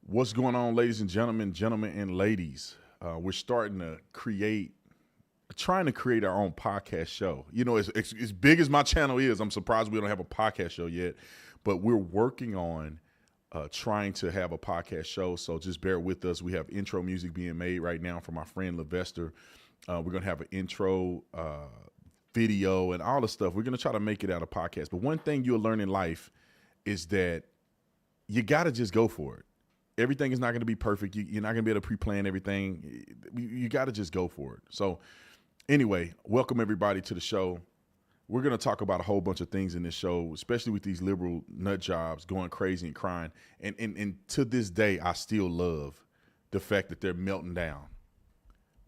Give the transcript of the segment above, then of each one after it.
What's going on, ladies and gentlemen and ladies? We're starting to trying to create our own podcast show. You know, as big as my channel is, I'm surprised we don't have a podcast show yet, but we're working on trying to have a podcast show. So just bear with us. We have intro music being made right now from our friend Levester. We're going to have an intro video and all the stuff. We're going to try to make it out a podcast. But one thing you'll learn in life is that you got to just go for it. Everything is not going to be perfect. You're not going to be able to pre-plan everything. You got to just go for it. So anyway, welcome everybody to the show. We're going to talk about a whole bunch of things in this show, especially with these liberal nut jobs going crazy and crying. And to this day, I still love the fact that they're melting down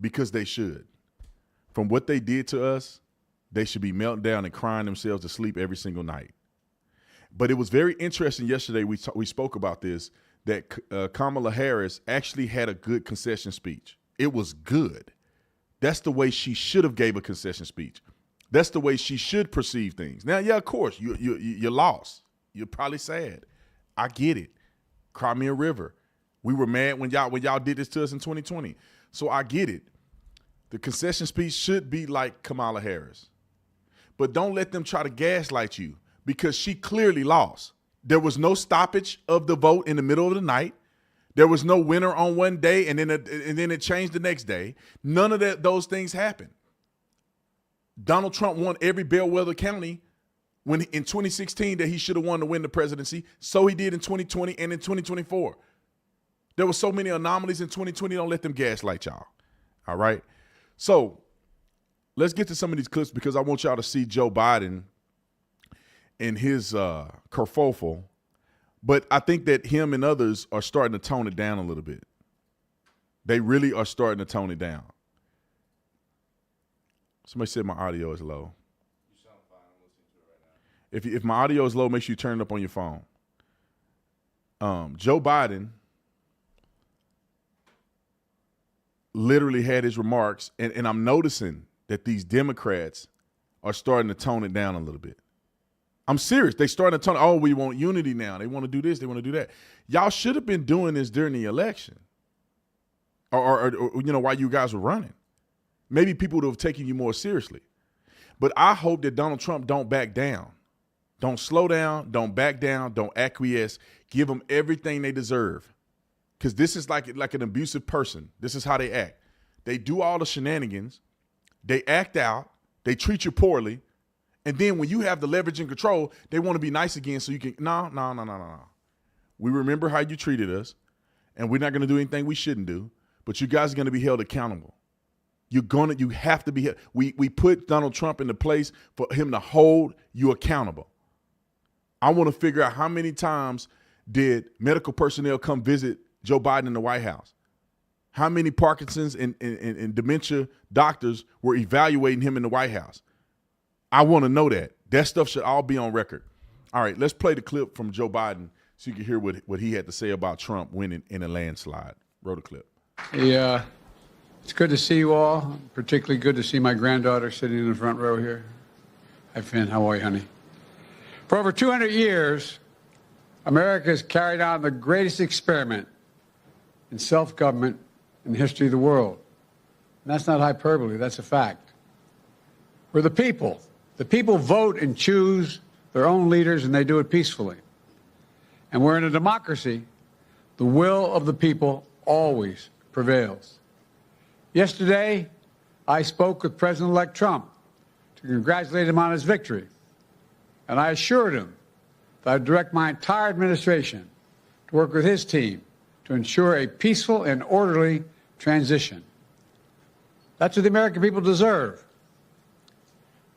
because they should. From what they did to us, they should be melting down and crying themselves to sleep every single night. But it was very interesting yesterday. We spoke about this, that Kamala Harris actually had a good concession speech. It was good. That's the way she should have gave a concession speech. That's the way she should perceive things. Now, yeah, of course, you lost. You're probably sad. I get it. Cry me a river. We were mad when y'all did this to us in 2020. So I get it. The concession speech should be like Kamala Harris. But don't let them try to gaslight you because she clearly lost. There was no stoppage of the vote in the middle of the night. There was no winner on one day and then it changed the next day. None of those things happened. Donald Trump won every bellwether county when in 2016 that he should have won to win the presidency. So he did in 2020 and in 2024. There were so many anomalies in 2020. Don't let them gaslight y'all. All right. So let's get to some of these clips because I want y'all to see Joe Biden and his kerfuffle. But I think that him and others are starting to tone it down a little bit. They really are starting to tone it down. Somebody said my audio is low. You sound fine. I'm listening to it right now. If my audio is low, make sure you turn it up on your phone. Joe Biden literally had his remarks, and I'm noticing that these Democrats are starting to tone it down a little bit. I'm serious. They starting to tone, oh, we want unity now. They want to do this. They want to do that. Y'all should have been doing this during the election or you know, while you guys were running. Maybe people would have taken you more seriously. But I hope that Donald Trump don't back down. Don't slow down. Don't back down. Don't acquiesce. Give them everything they deserve. Because this is like an abusive person. This is how they act. They do all the shenanigans. They act out. They treat you poorly. And then when you have the leverage and control, they want to be nice again so you can, no. We remember how you treated us, and we're not going to do anything we shouldn't do, but you guys are going to be held accountable. You have to be held. We put Donald Trump in the place for him to hold you accountable. I want to figure out how many times did medical personnel come visit Joe Biden in the White House? How many Parkinson's and dementia doctors were evaluating him in the White House? I want to know that. That stuff should all be on record. All right, let's play the clip from Joe Biden so you can hear what he had to say about Trump winning in a landslide. Roll the clip. Yeah, it's good to see you all. Particularly good to see my granddaughter sitting in the front row here. Hi, Finn. How are you, honey? For over 200 years, America has carried on the greatest experiment in self-government in the history of the world. And that's not hyperbole. That's a fact. We're the people. The people vote and choose their own leaders, and they do it peacefully. And we're in a democracy. The will of the people always prevails. Yesterday, I spoke with President-elect Trump to congratulate him on his victory. And I assured him that I'd direct my entire administration to work with his team to ensure a peaceful and orderly transition. That's what the American people deserve.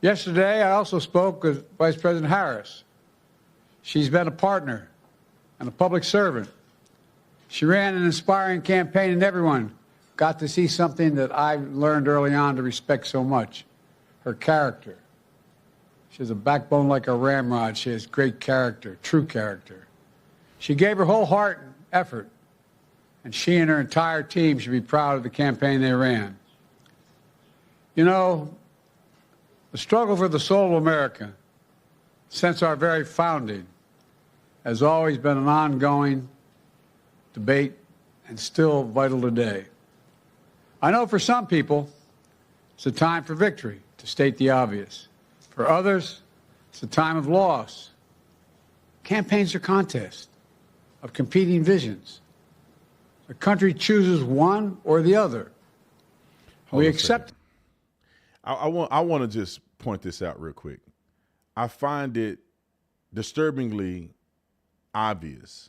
Yesterday, I also spoke with Vice President Harris. She's been a partner and a public servant. She ran an inspiring campaign, and everyone got to see something that I learned early on to respect so much, her character. She has a backbone like a ramrod. She has great character, true character. She gave her whole heart and effort, and she and her entire team should be proud of the campaign they ran. You know, the struggle for the soul of America since our very founding has always been an ongoing debate, and still vital today. I know for some people, it's a time for victory, to state the obvious. For others, it's a time of loss. Campaigns are contests of competing visions. The country chooses one or the other. We accept. I want to just point this out real quick. I find it disturbingly obvious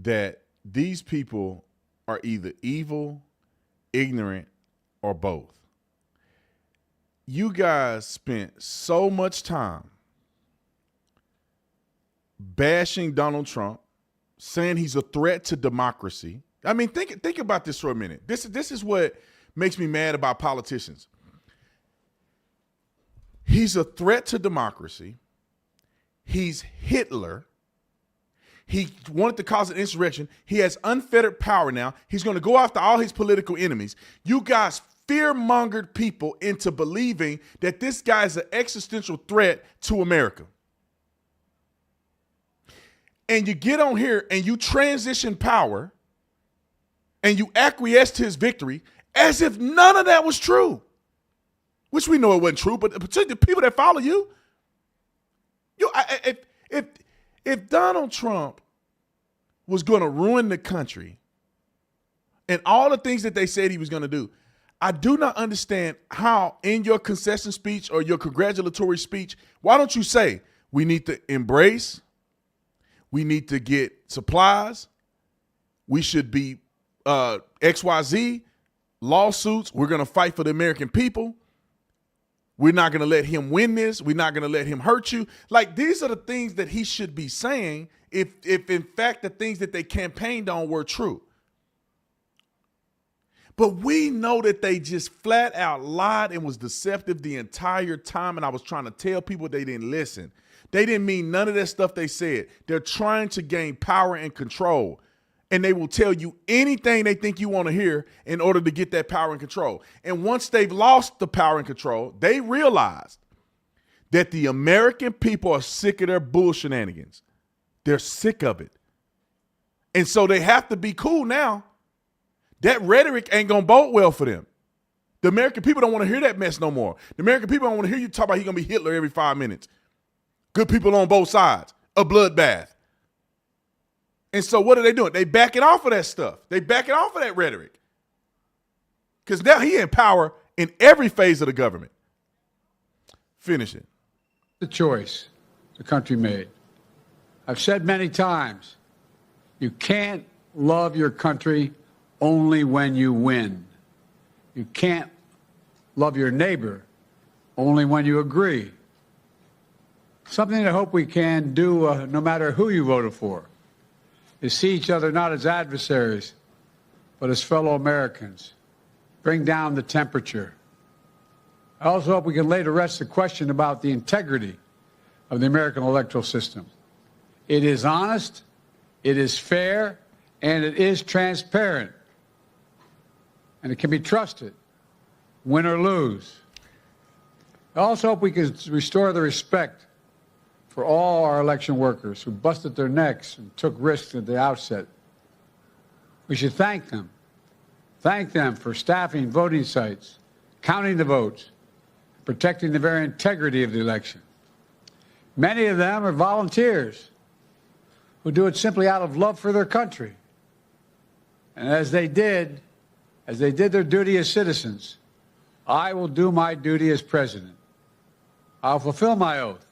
that these people are either evil, ignorant, or both. You guys spent so much time bashing Donald Trump, saying he's a threat to democracy. I mean, think about this for a minute. This is what makes me mad about politicians. He's a threat to democracy. He's Hitler. He wanted to cause an insurrection. He has unfettered power now. He's going to go after all his political enemies. You guys fear-mongered people into believing that this guy is an existential threat to America. And you get on here and you transition power and you acquiesce to his victory as if none of that was true. Which we know it wasn't true, but particularly the people that follow you, if Donald Trump was going to ruin the country and all the things that they said he was going to do, I do not understand how in your concession speech or your congratulatory speech, why don't you say we need to embrace, we need to get supplies, we should be XYZ, lawsuits, we're going to fight for the American people. We're not going to let him win this. We're not going to let him hurt you. Like, these are the things that he should be saying if in fact the things that they campaigned on were true. But we know that they just flat out lied and was deceptive the entire time. And I was trying to tell people they didn't listen. They didn't mean none of that stuff they said. They're trying to gain power and control. And they will tell you anything they think you want to hear in order to get that power and control. And once they've lost the power and control, they realized that the American people are sick of their bull shenanigans. They're sick of it. And so they have to be cool now. That rhetoric ain't going to bode well for them. The American people don't want to hear that mess no more. The American people don't want to hear you talk about he's going to be Hitler every 5 minutes. Good people on both sides. A bloodbath. And so what are they doing? They backing off of that stuff. They backing off of that rhetoric. Because now he in power in every phase of the government. Finish it. The choice the country made. I've said many times, you can't love your country only when you win. You can't love your neighbor only when you agree. Something I hope we can do, no matter who you voted for, is see each other not as adversaries, but as fellow Americans. Bring down the temperature. I also hope we can lay to rest the question about the integrity of the American electoral system. It is honest, it is fair, and it is transparent. And it can be trusted, win or lose. I also hope we can restore the respect for all our election workers who busted their necks and took risks at the outset. We should thank them. Thank them for staffing voting sites, counting the votes, protecting the very integrity of the election. Many of them are volunteers who do it simply out of love for their country. And as they did their duty as citizens, I will do my duty as president. I'll fulfill my oath,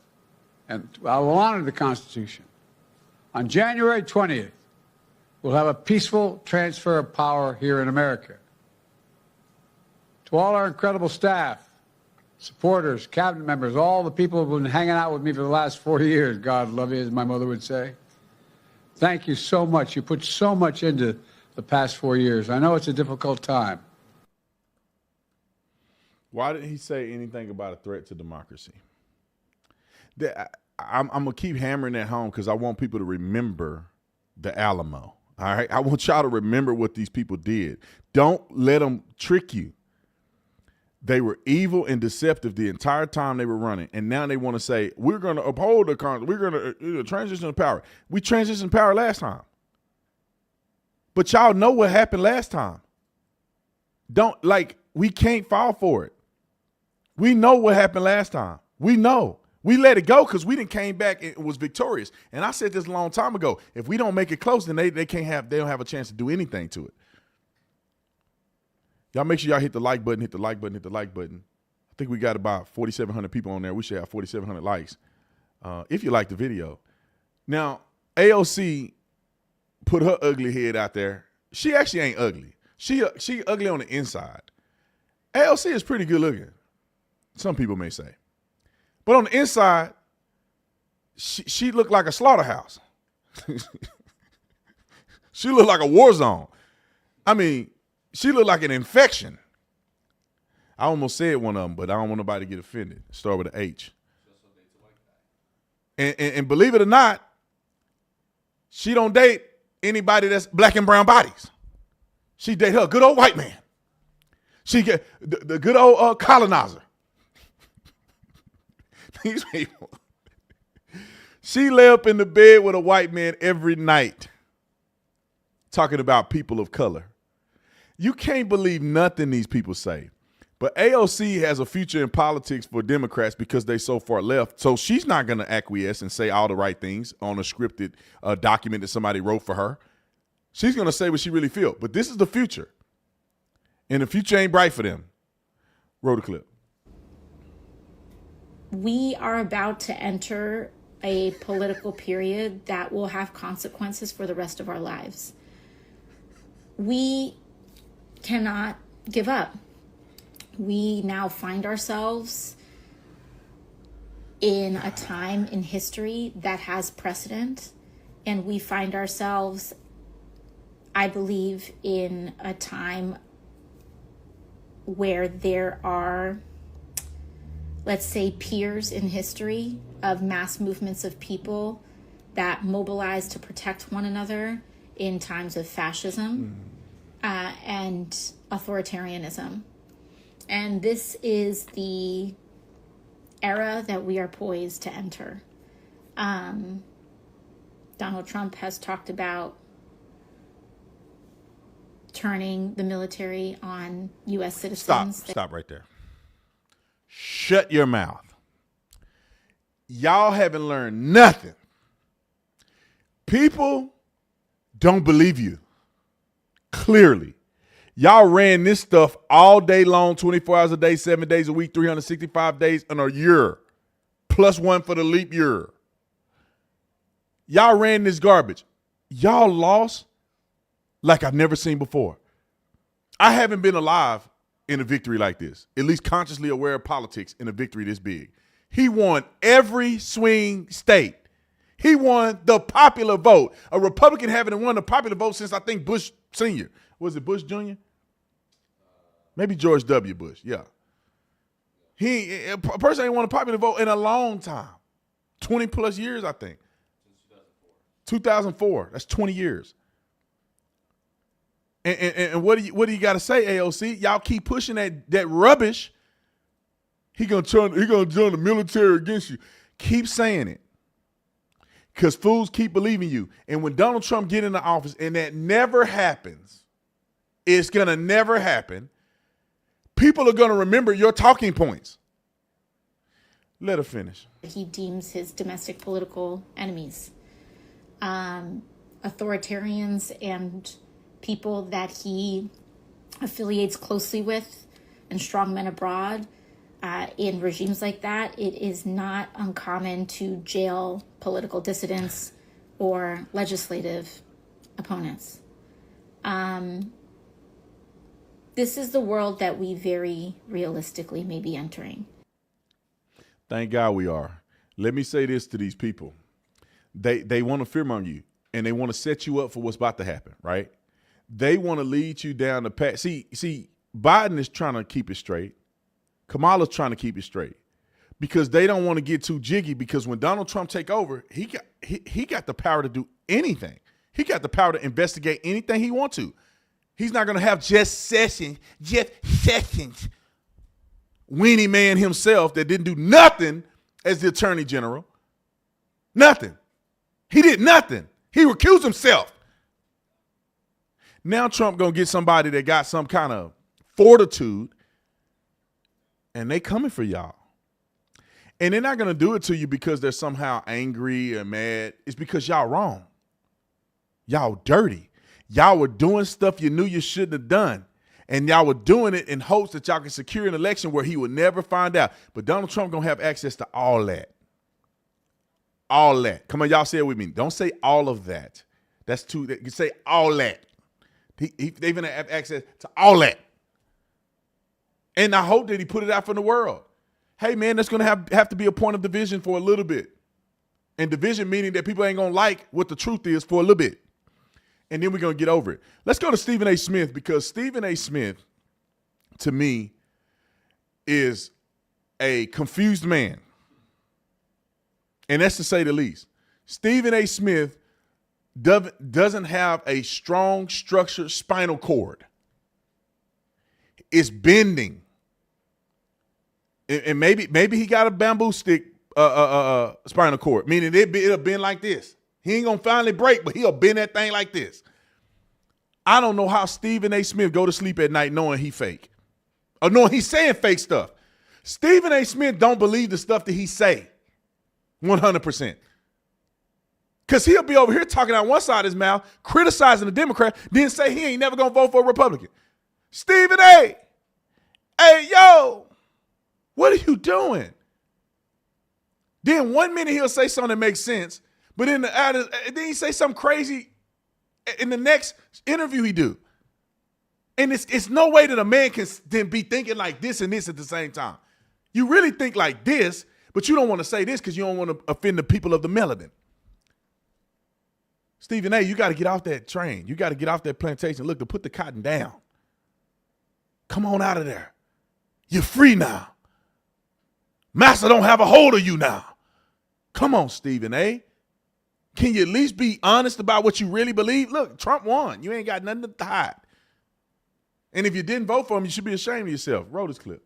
and I will honor the Constitution. On January 20th, we'll have a peaceful transfer of power here in America. To all our incredible staff, supporters, cabinet members, all the people who've been hanging out with me for the last 40 years, God love you, as my mother would say. Thank you so much. You put so much into the past 4 years. I know it's a difficult time. Why didn't he say anything about a threat to democracy? I'm going to keep hammering that home because I want people to remember the Alamo. All right. I want y'all to remember what these people did. Don't let them trick you. They were evil and deceptive the entire time they were running. And now they want to say, we're going to uphold the Congress. We're going to transition to power. We transitioned power last time. But y'all know what happened last time. We can't fall for it. We know what happened last time. We know. We let it go because we didn't came back and was victorious. And I said this a long time ago. If we don't make it close, then they don't have a chance to do anything to it. Y'all make sure y'all hit the like button, hit the like button, hit the like button. I think we got about 4,700 people on there. We should have 4,700 likes if you like the video. Now, AOC put her ugly head out there. She actually ain't ugly. She ugly on the inside. AOC is pretty good looking. Some people may say. But on the inside, she looked like a slaughterhouse. She looked like a war zone. I mean, she looked like an infection. I almost said one of them, but I don't want nobody to get offended. Start with an H. And believe it or not, she don't date anybody that's black and brown bodies. She date her good old white man. She get the good old colonizer. These people. She lay up in the bed with a white man every night talking about people of color. You can't believe nothing these people say. But AOC has a future in politics for Democrats because they so far left. So she's not going to acquiesce and say all the right things on a scripted document that somebody wrote for her. She's going to say what she really feels. But this is the future. And the future ain't bright for them. Roll the clip. We are about to enter a political period that will have consequences for the rest of our lives. We cannot give up. We now find ourselves in a time in history that has precedent, and we find ourselves, I believe, in a time where there are, let's say, peers in history of mass movements of people that mobilize to protect one another in times of fascism and authoritarianism. And this is the era that we are poised to enter. Donald Trump has talked about turning the military on U.S. citizens. Stop right there. Shut your mouth. Y'all haven't learned nothing. People don't believe you. Clearly. Y'all ran this stuff all day long, 24 hours a day, 7 days a week, 365 days in a year. Plus one for the leap year. Y'all ran this garbage. Y'all lost like I've never seen before. I haven't been alive in a victory like this, at least consciously aware of politics in a victory this big. He won every swing state. He won the popular vote. A Republican haven't won the popular vote since, I think, Bush Sr. Was it Bush Jr.? Maybe George W. Bush, yeah. A person ain't won a popular vote in a long time. 20 plus years, I think. Since 2004. That's 20 years. And what do you got to say, AOC? Y'all keep pushing that rubbish. He gonna join the military against you. Keep saying it. Because fools keep believing you. And when Donald Trump get into office, and that never happens, it's going to never happen, people are going to remember your talking points. Let her finish. He deems his domestic political enemies, authoritarians and people that he affiliates closely with, and strongmen abroad. In regimes like that, it is not uncommon to jail political dissidents or legislative opponents. This is the world that we very realistically may be entering. Thank God we are. Let me say this to these people. They want to fearmonger you, and they want to set you up for what's about to happen, right? They want to lead you down the path. See, Biden is trying to keep it straight. Kamala's trying to keep it straight because they don't want to get too jiggy, because when Donald Trump take over, he got the power to do anything. He got the power to investigate anything he wants to. He's not going to have Jeff Sessions, weenie man himself that didn't do nothing as the attorney general. Nothing. He did nothing. He recused himself. Now Trump going to get somebody that got some kind of fortitude, and they coming for y'all. And they're not going to do it to you because they're somehow angry or mad. It's because y'all wrong. Y'all dirty. Y'all were doing stuff you knew you shouldn't have done. And y'all were doing it in hopes that y'all can secure an election where he would never find out. But Donald Trump going to have access to all that. All that. Come on, y'all say it with me. Don't say all of that. That's too, you say all that. They're going to have access to all that. And I hope that he put it out for the world. Hey, man, that's going to have to be a point of division for a little bit. And division meaning that people ain't going to like what the truth is for a little bit. And then we're going to get over it. Let's go to Stephen A. Smith, because Stephen A. Smith, to me, is a confused man. And that's to say the least. Stephen A. Smith doesn't have a strong, structured spinal cord. It's bending. And maybe he got a bamboo stick spinal cord, meaning it'll bend like this. He ain't going to finally break, but he'll bend that thing like this. I don't know how Stephen A. Smith go to sleep at night knowing he fake. Or knowing he's saying fake stuff. Stephen A. Smith don't believe the stuff that he say. 100%. Because he'll be over here talking out one side of his mouth, criticizing the Democrat, then say he ain't never going to vote for a Republican. Stephen A. Hey, yo, what are you doing? Then 1 minute he'll say something that makes sense, but then he say something crazy in the next interview he do. And it's no way that a man can then be thinking like this and this at the same time. You really think like this, but you don't want to say this because you don't want to offend the people of the melanin. Stephen A., you got to get off that train. You got to get off that plantation. Look, to put the cotton down. Come on out of there. You're free now. Master don't have a hold of you now. Come on, Stephen A. Can you at least be honest about what you really believe? Look, Trump won. You ain't got nothing to hide. And if you didn't vote for him, you should be ashamed of yourself. Roll this clip.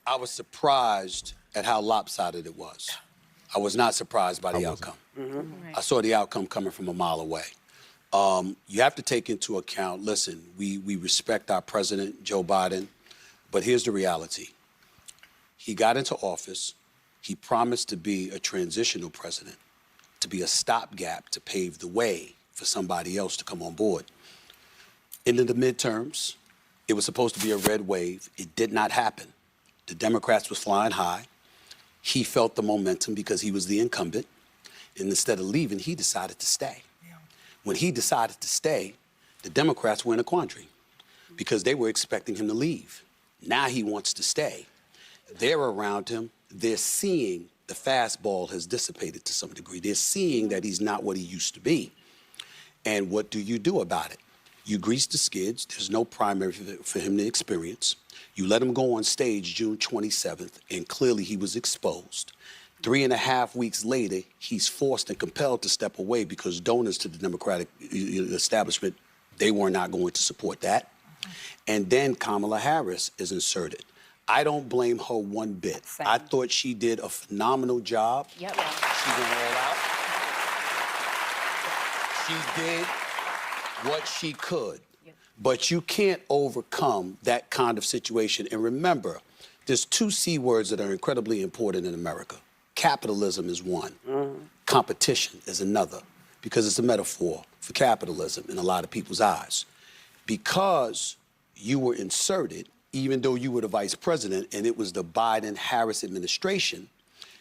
I was surprised at how lopsided it was. I was not surprised by the outcome. Mm-hmm. I saw the outcome coming from a mile away. You have to take into account, listen, we respect our president, Joe Biden, but here's the reality. He got into office. He promised to be a transitional president, to be a stopgap to pave the way for somebody else to come on board. Into the midterms, it was supposed to be a red wave. It did not happen. The Democrats was flying high. He felt the momentum because he was the incumbent. And instead of leaving, he decided to stay. Yeah. When he decided to stay, the Democrats were in a quandary because they were expecting him to leave. Now he wants to stay. They're around him. They're seeing the fastball has dissipated to some degree. They're seeing that he's not what he used to be. And what do you do about it? You grease the skids. There's no primary for him to experience. You let him go on stage June 27th, and clearly he was exposed. 3.5 weeks later, he's forced and compelled to step away because donors to the Democratic establishment, they were not going to support that. And then Kamala Harris is inserted. I don't blame her one bit. Same. I thought she did a phenomenal job. Yep. She went all out. She did what she could. Yep. But you can't overcome that kind of situation. And remember, there's 2 C words that are incredibly important in America. Capitalism is one. Mm-hmm. Competition is another, because it's a metaphor for capitalism in a lot of people's eyes. Because you were inserted, even though you were the vice president and it was the Biden-Harris administration,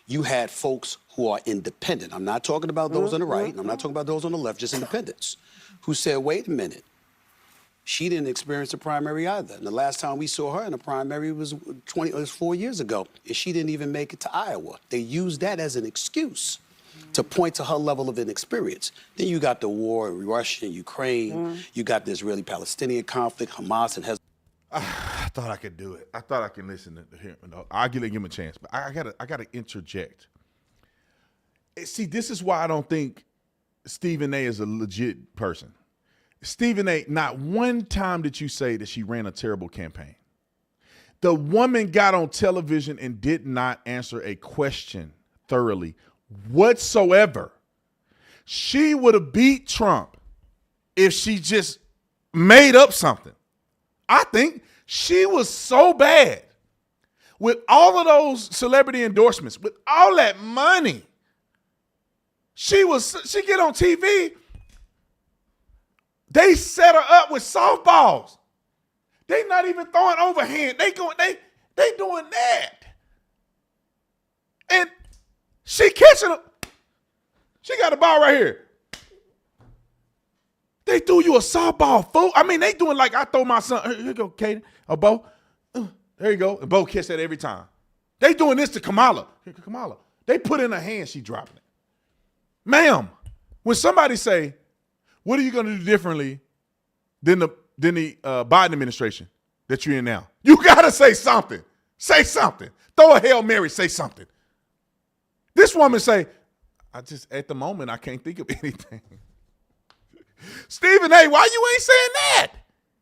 you had folks who are independent. I'm not talking about those on the right, and I'm not talking about those on the left, just independents, who said, wait a minute, she didn't experience a primary either. And the last time we saw her in a primary was 4 years ago, and she didn't even make it to Iowa. They used that as an excuse to point to her level of inexperience. Then you got the war in Russia and Ukraine. You got the Israeli-Palestinian conflict, Hamas and Hezbollah. I thought I could do it. I thought I could listen to him. I'll give him a chance, but I gotta interject. See, this is why I don't think Stephen A. is a legit person. Stephen A., not one time did you say that she ran a terrible campaign. The woman got on television and did not answer a question thoroughly whatsoever. She would have beat Trump if she just made up something. I think she was so bad with all of those celebrity endorsements, with all that money. She get on TV. They set her up with softballs. They not even throwing overhand. They doing that. And she catching them. She got a ball right here. They threw you a softball, fool. I mean, they doing like I throw my son. Here you go, Kaden. A Bo. There you go. And Bo catch that every time. They doing this to Kamala. Here, Kamala. They put in her hand, she dropping it. Ma'am, when somebody say, what are you going to do differently than the Biden administration that you're in now? You got to say something. Say something. Throw a Hail Mary, say something. This woman say, at the moment, I can't think of anything. Stephen A., why you ain't saying that?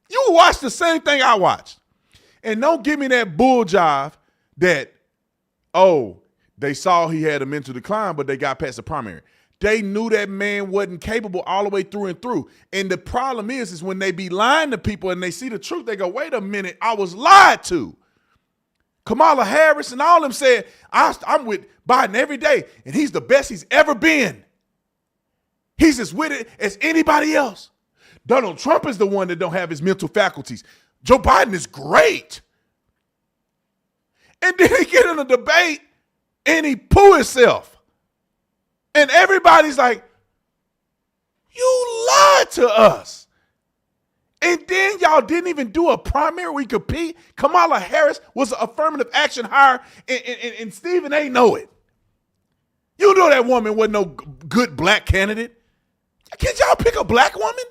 You watch the same thing I watched. And don't give me that bull jive that, they saw he had a mental decline, but they got past the primary. They knew that man wasn't capable all the way through and through. And the problem is when they be lying to people and they see the truth, they go, wait a minute, I was lied to. Kamala Harris and all of them said, I'm with Biden every day, and he's the best he's ever been. He's as with it as anybody else. Donald Trump is the one that don't have his mental faculties. Joe Biden is great. And then he get in a debate and he poo himself. And everybody's like, you lied to us. And then y'all didn't even do a primary we compete. Kamala Harris was an affirmative action hire, and Stephen A. know it. You know that woman wasn't no good black candidate. Can't y'all pick a black woman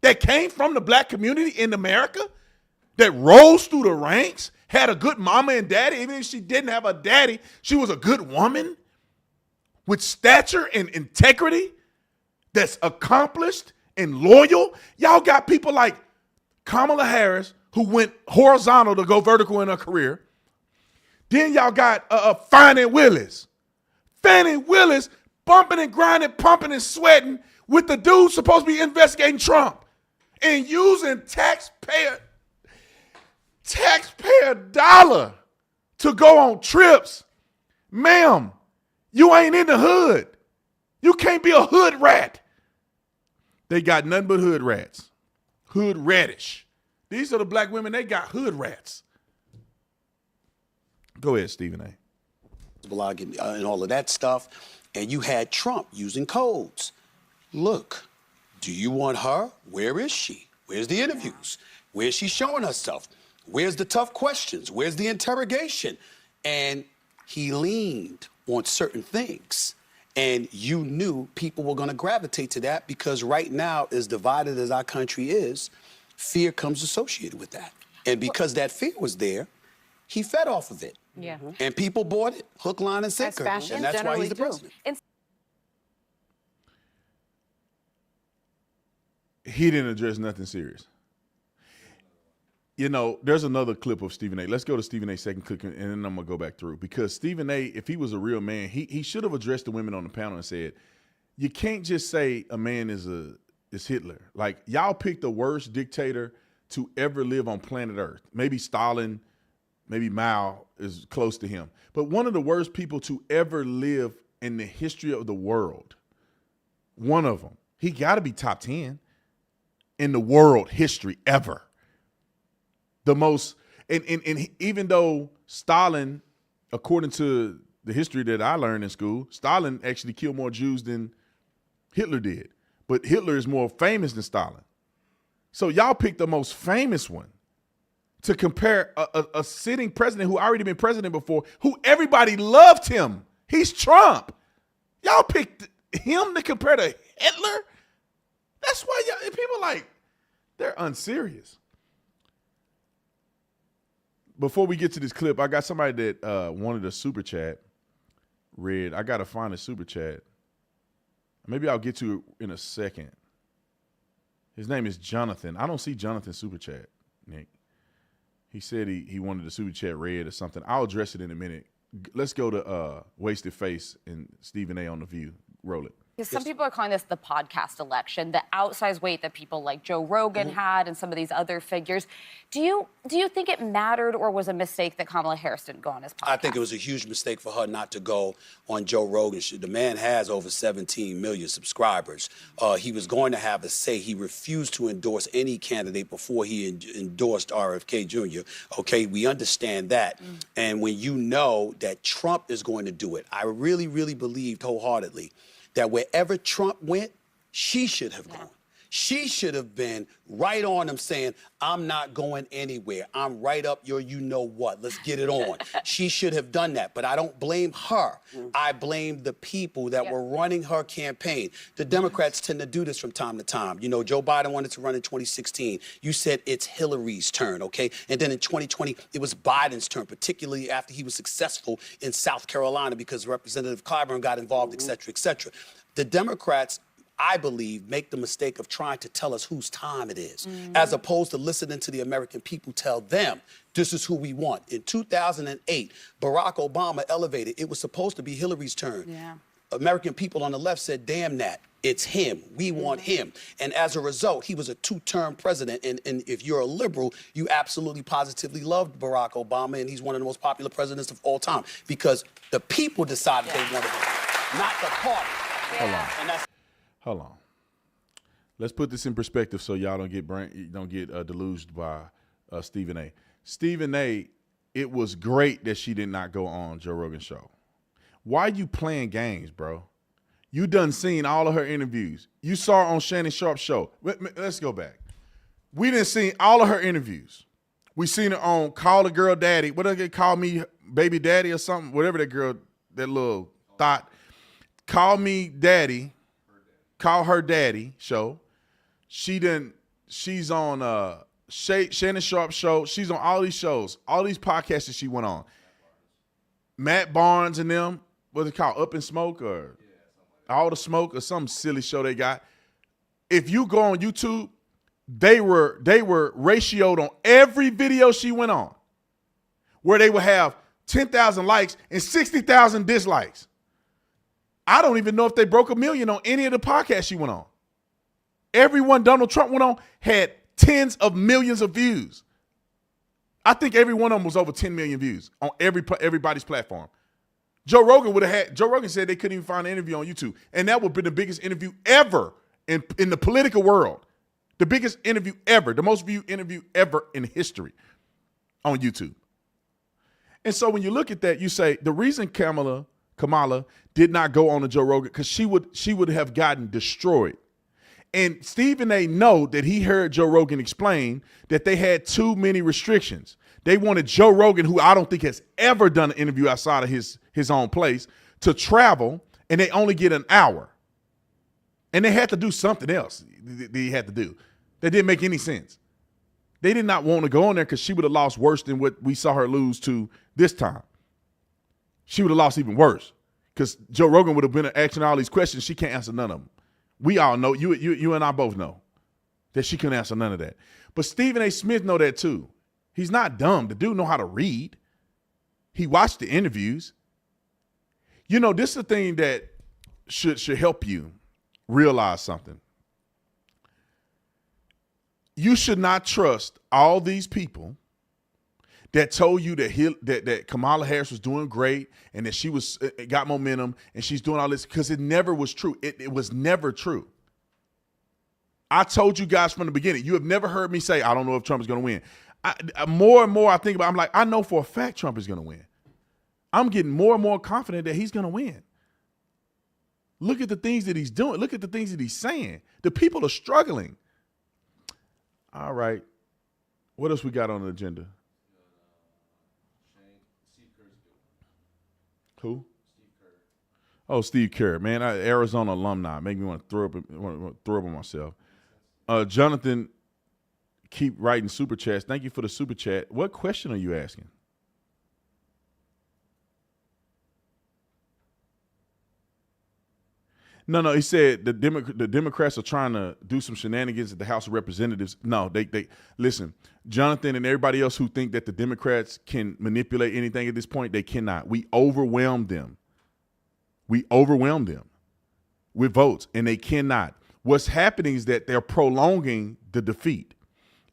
that came from the black community in America, that rose through the ranks, had a good mama and daddy? Even if she didn't have a daddy, she was a good woman with stature and integrity, that's accomplished and loyal. Y'all got people like Kamala Harris, who went horizontal to go vertical in her career. Then y'all got Fannie Willis. Fannie Willis bumping and grinding, pumping and sweating with the dude supposed to be investigating Trump and using taxpayer dollar to go on trips. Ma'am, you ain't in the hood. You can't be a hood rat. They got nothing but hood rats. Hood radish. These are the black women, they got hood rats. Go ahead, Stephen A. Blogging and all of that stuff. And you had Trump using codes. Look, do you want her? Where is she? Where's the interviews? Where's she showing herself? Where's the tough questions? Where's the interrogation? And he leaned on certain things. And you knew people were going to gravitate to that because right now, as divided as our country is, fear comes associated with that. And because that fear was there, he fed off of it. Yeah. And people bought it, hook, line, and sinker. And that's why he's the president. He didn't address nothing serious. You know, there's another clip of Stephen A. Let's go to Stephen A.'s second clip, and then I'm going to go back through. Because Stephen A., if he was a real man, he should have addressed the women on the panel and said, you can't just say a man is Hitler. Like, y'all picked the worst dictator to ever live on planet Earth. Maybe Stalin, maybe Mao is close to him. But one of the worst people to ever live in the history of the world, one of them, he got to be top 10 in the world history ever. The most, and even though Stalin, according to the history that I learned in school, Stalin actually killed more Jews than Hitler did. But Hitler is more famous than Stalin. So y'all picked the most famous one to compare a sitting president who already been president before, who everybody loved him. He's Trump. Y'all picked him to compare to Hitler? That's why people like, they're unserious. Before we get to this clip, I got somebody that wanted a super chat read. I got to find a super chat. Maybe I'll get to it in a second. His name is Jonathan. I don't see Jonathan's super chat, Nick. He said he wanted a super chat read or something. I'll address it in a minute. Let's go to Wasted Face and Stephen A. on The View. Roll it. Because some people are calling this the podcast election, the outsized weight that people like Joe Rogan had and some of these other figures. Do you think it mattered or was a mistake that Kamala Harris didn't go on his podcast? I think it was a huge mistake for her not to go on Joe Rogan. The man has over 17 million subscribers. He was going to have a say. He refused to endorse any candidate before he endorsed RFK Jr. Okay, we understand that. And when you know that Trump is going to do it, I really, really believed wholeheartedly that wherever Trump went, she should have gone. She should have been right on him saying, I'm not going anywhere. I'm right up your you-know-what. Let's get it on. She should have done that. But I don't blame her. I blame the people that were running her campaign. The Democrats tend to do this from time to time. You know, Joe Biden wanted to run in 2016. You said it's Hillary's turn, okay? And then in 2020, it was Biden's turn, particularly after he was successful in South Carolina because Representative Clyburn got involved, et cetera, et cetera. The Democrats, I believe, make the mistake of trying to tell us whose time it is, as opposed to listening to the American people tell them, this is who we want. In 2008, Barack Obama elevated. It was supposed to be Hillary's turn. Yeah. American people on the left said, damn that, it's him. We want him. And as a result, he was a two-term president. And if you're a liberal, you absolutely positively loved Barack Obama, and he's one of the most popular presidents of all time because the people decided they wanted him, not the party. Hold on. And that's Hold on. Let's put this in perspective so y'all don't get deluged by Stephen A. Stephen A. It was great that she did not go on Joe Rogan's show. Why you playing games, bro? You done seen all of her interviews. You saw her on Shannon Sharp's show. Let's go back. We done seen all of her interviews. We seen her on Call the Girl Daddy. What did they call me, Baby Daddy or something? Whatever that girl, that little thought. Call Me Daddy. Call Her Daddy show. She's on Shannon Sharp's show. She's on all these shows, all these podcasts that she went on. Matt Barnes and them, what's it called? Up in Smoke or All the Smoke or some silly show they got. If you go on YouTube, they were ratioed on every video she went on, where they would have 10,000 likes and 60,000 dislikes. I don't even know if they broke 1 million on any of the podcasts she went on. Everyone Donald Trump went on had tens of millions of views. I think every one of them was over 10 million views on everybody's platform. Joe Rogan said they couldn't even find an interview on YouTube. And that would have been the biggest interview ever in the political world. The biggest interview ever, the most viewed interview ever in history on YouTube. And so when you look at that, you say the reason Kamala did not go on to Joe Rogan because she would have gotten destroyed. And Stephen A. know that he heard Joe Rogan explain that they had too many restrictions. They wanted Joe Rogan, who I don't think has ever done an interview outside of his own place, to travel, and they only get an hour. And they had to do something else they had to do. That didn't make any sense. They did not want to go on there because she would have lost worse than what we saw her lose to this time. She would have lost even worse because Joe Rogan would have been asking all these questions. She can't answer none of them. We all know, you and I both know that she couldn't answer none of that. But Stephen A. Smith know that too. He's not dumb. The dude know how to read. He watched the interviews. You know, this is the thing that should help you realize something. You should not trust all these people that told you that Kamala Harris was doing great and that she got momentum and she's doing all this, because it never was true. It was never true. I told you guys from the beginning. You have never heard me say, I don't know if Trump is going to win. More and more I think about it, I'm like, I know for a fact Trump is going to win. I'm getting more and more confident that he's going to win. Look at the things that he's doing. Look at the things that he's saying. The people are struggling. All right. What else we got on the agenda? Who? Steve Kerr. Oh, Steve Kerr, man, Arizona alumni. Make me want to throw up on myself. Jonathan, keep writing super chats. Thank you for the super chat. What question are you asking? No. He said the Democrats are trying to do some shenanigans at the House of Representatives. No, they listen. Jonathan and everybody else who think that the Democrats can manipulate anything at this point, they cannot. We overwhelmed them. with votes, and they cannot. What's happening is that they're prolonging the defeat.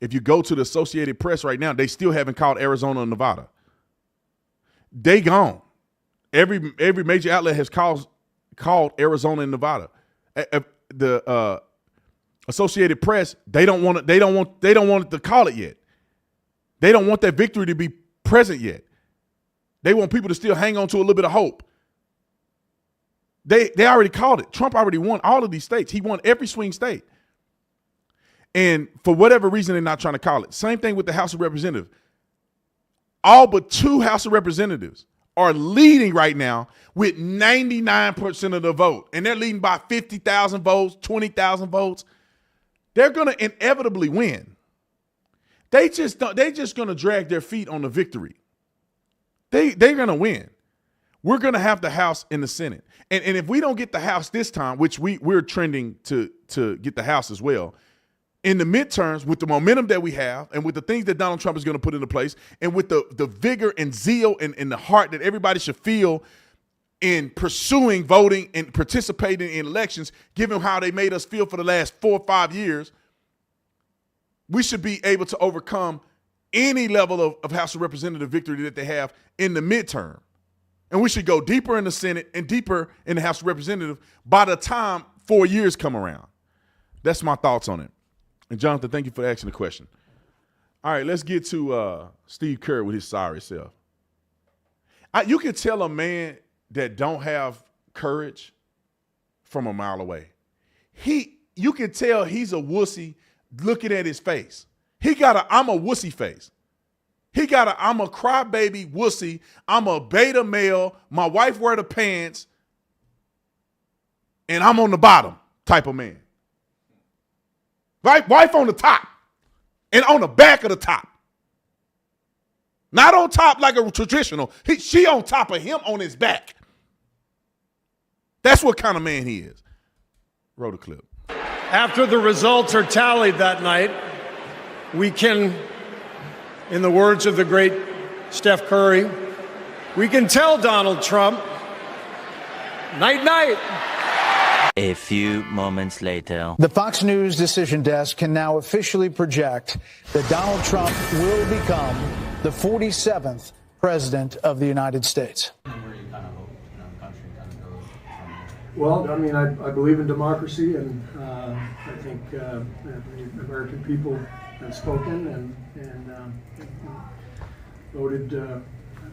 If you go to the Associated Press right now, they still haven't called Arizona and Nevada. They gone. Every major outlet has called Arizona and Nevada. The Associated Press, they don't want it to call it yet. They don't want that victory to be present yet. They want people to still hang on to a little bit of hope. They already called it. Trump already won all of these states. He won every swing state. And for whatever reason, they're not trying to call it. Same thing with the House of Representatives. All but 2 House of Representatives are leading right now with 99% of the vote. And they're leading by 50,000 votes, 20,000 votes. They're going to inevitably win. They're just going to drag their feet on the victory. They're going to win. We're going to have the House and the Senate. And if we don't get the House this time, which we're trending to get the House as well, in the midterms, with the momentum that we have and with the things that Donald Trump is going to put into place and with the vigor and zeal and the heart that everybody should feel in pursuing voting and participating in elections, given how they made us feel for the last 4 or 5 years, we should be able to overcome any level of House of Representative victory that they have in the midterm. And we should go deeper in the Senate and deeper in the House of Representatives by the time 4 years come around. That's my thoughts on it. And Jonathan, thank you for asking the question. All right, let's get to Steve Kerr with his sorry self. You can tell a man that don't have courage from a mile away. You can tell he's a wussy looking at his face. He got a I'm a wussy face. He got a I'm a crybaby wussy. I'm a beta male. My wife wear the pants. And I'm on the bottom type of man. Right? Wife on the top and on the back of the top. Not on top like a traditional. She on top of him on his back. That's what kind of man he is. Roll the clip. After the results are tallied that night, we can, in the words of the great Steph Curry, we can tell Donald Trump, night, night. A few moments later. The Fox News decision desk can now officially project that Donald Trump will become the 47th president of the United States. Well, I mean, I believe in democracy, and I think the American people have spoken and voted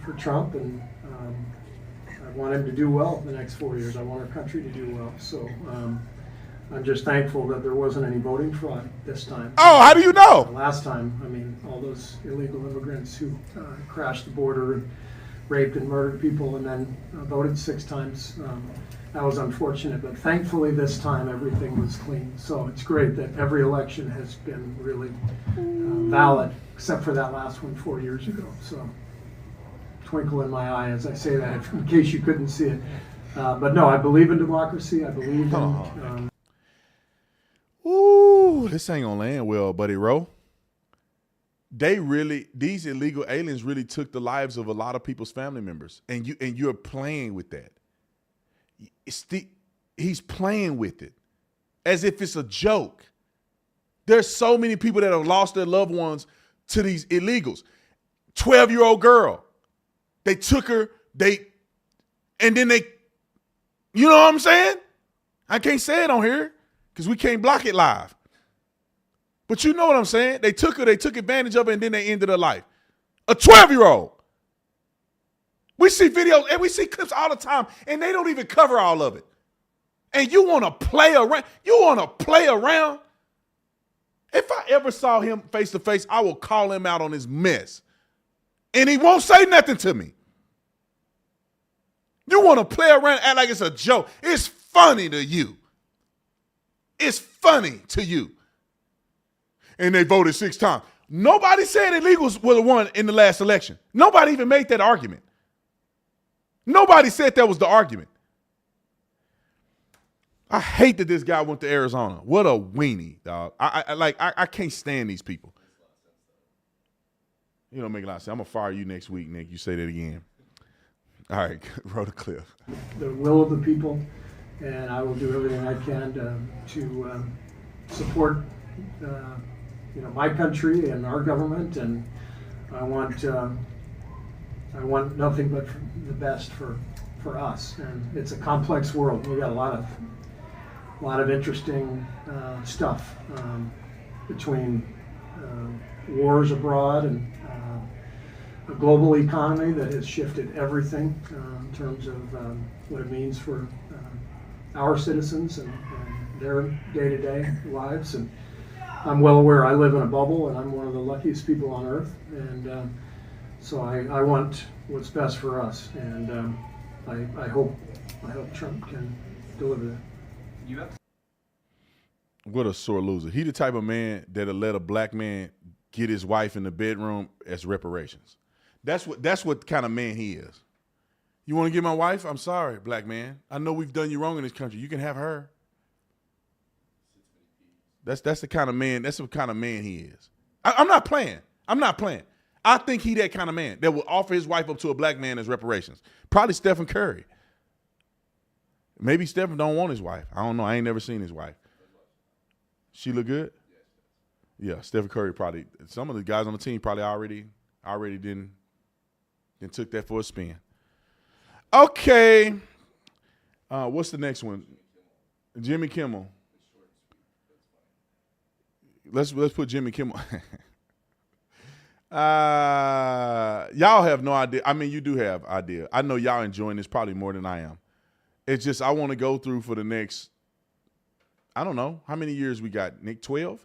for Trump, and I want him to do well the next 4 years. I want our country to do well. So I'm just thankful that there wasn't any voting fraud this time. Oh, how do you know? Last time, I mean, all those illegal immigrants who crashed the border and raped and murdered people and then voted 6 times. That was unfortunate, but thankfully this time everything was clean. So it's great that every election has been really valid, except for that last one 4 years ago. So twinkle in my eye as I say that, in case you couldn't see it. But no, I believe in democracy. I believe in... Ooh, this ain't gonna land well, buddy Rowe. These illegal aliens really took the lives of a lot of people's family members, and you're playing with that. He's playing with it as if it's a joke. There's so many people that have lost their loved ones to these illegals. 12-year-old girl. They took her, and then you know what I'm saying? I can't say it on here because we can't block it live. But you know what I'm saying? They took her, they took advantage of her, and then they ended her life. A 12-year-old. We see videos and we see clips all the time, and they don't even cover all of it. And you want to play around? You want to play around? If I ever saw him face to face, I will call him out on his mess. And he won't say nothing to me. You want to play around, act like it's a joke. It's funny to you. It's funny to you. And they voted 6 times. Nobody said illegals were the one in the last election. Nobody even made that argument. Nobody said that was the argument. I hate that this guy went to Arizona. What a weenie, dog. I can't stand these people. You don't make a lot of sense. I'm going to fire you next week, Nick. You say that again. All right, roll the clip. The will of the people and I will do everything I can to support my country and our government, and I want nothing but the best for us. And it's a complex world. We got a lot of interesting stuff between wars abroad and a global economy that has shifted everything in terms of what it means for our citizens and their day-to-day lives. And I'm well aware I live in a bubble, and I'm one of the luckiest people on earth. And so I want what's best for us, and I hope Trump can deliver that. What a sore loser. He the type of man that'll let a black man get his wife in the bedroom as reparations. That's what kind of man he is. You want to get my wife? I'm sorry, black man. I know we've done you wrong in this country. You can have her. That's the kind of man. That's the kind of man he is. I'm not playing. I think he that kind of man that will offer his wife up to a black man as reparations. Probably Stephen Curry. Maybe Stephen don't want his wife. I don't know. I ain't never seen his wife. She look good? Yeah, Stephen Curry probably. Some of the guys on the team probably already didn't took that for a spin. Okay. What's the next one? Jimmy Kimmel. Let's put Jimmy Kimmel. Y'all have no idea. I mean, you do have idea. I know y'all enjoying this probably more than I am. It's just I want to go through for the next, I don't know, how many years we got, Nick? 12?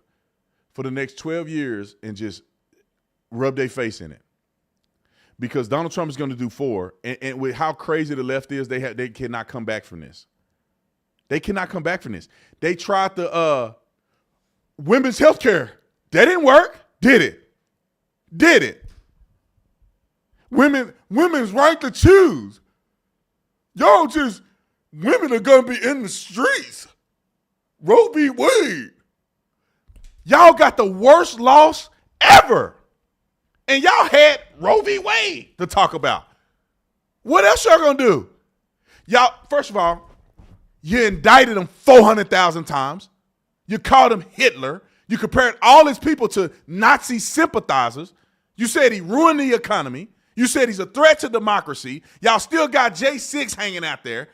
For the next 12 years and just rub their face in it. Because Donald Trump is going to do 4. And with how crazy the left is, they cannot come back from this. They cannot come back from this. They tried the women's health care. That didn't work. Did it? Did it? Women's right to choose. Y'all just, women are going to be in the streets. Roe v. Wade. Y'all got the worst loss ever. And y'all had Roe v. Wade to talk about. What else y'all going to do? Y'all, first of all, you indicted him 400,000 times. You called him Hitler. You compared all his people to Nazi sympathizers. You said he ruined the economy. You said he's a threat to democracy. Y'all still got J6 hanging out there.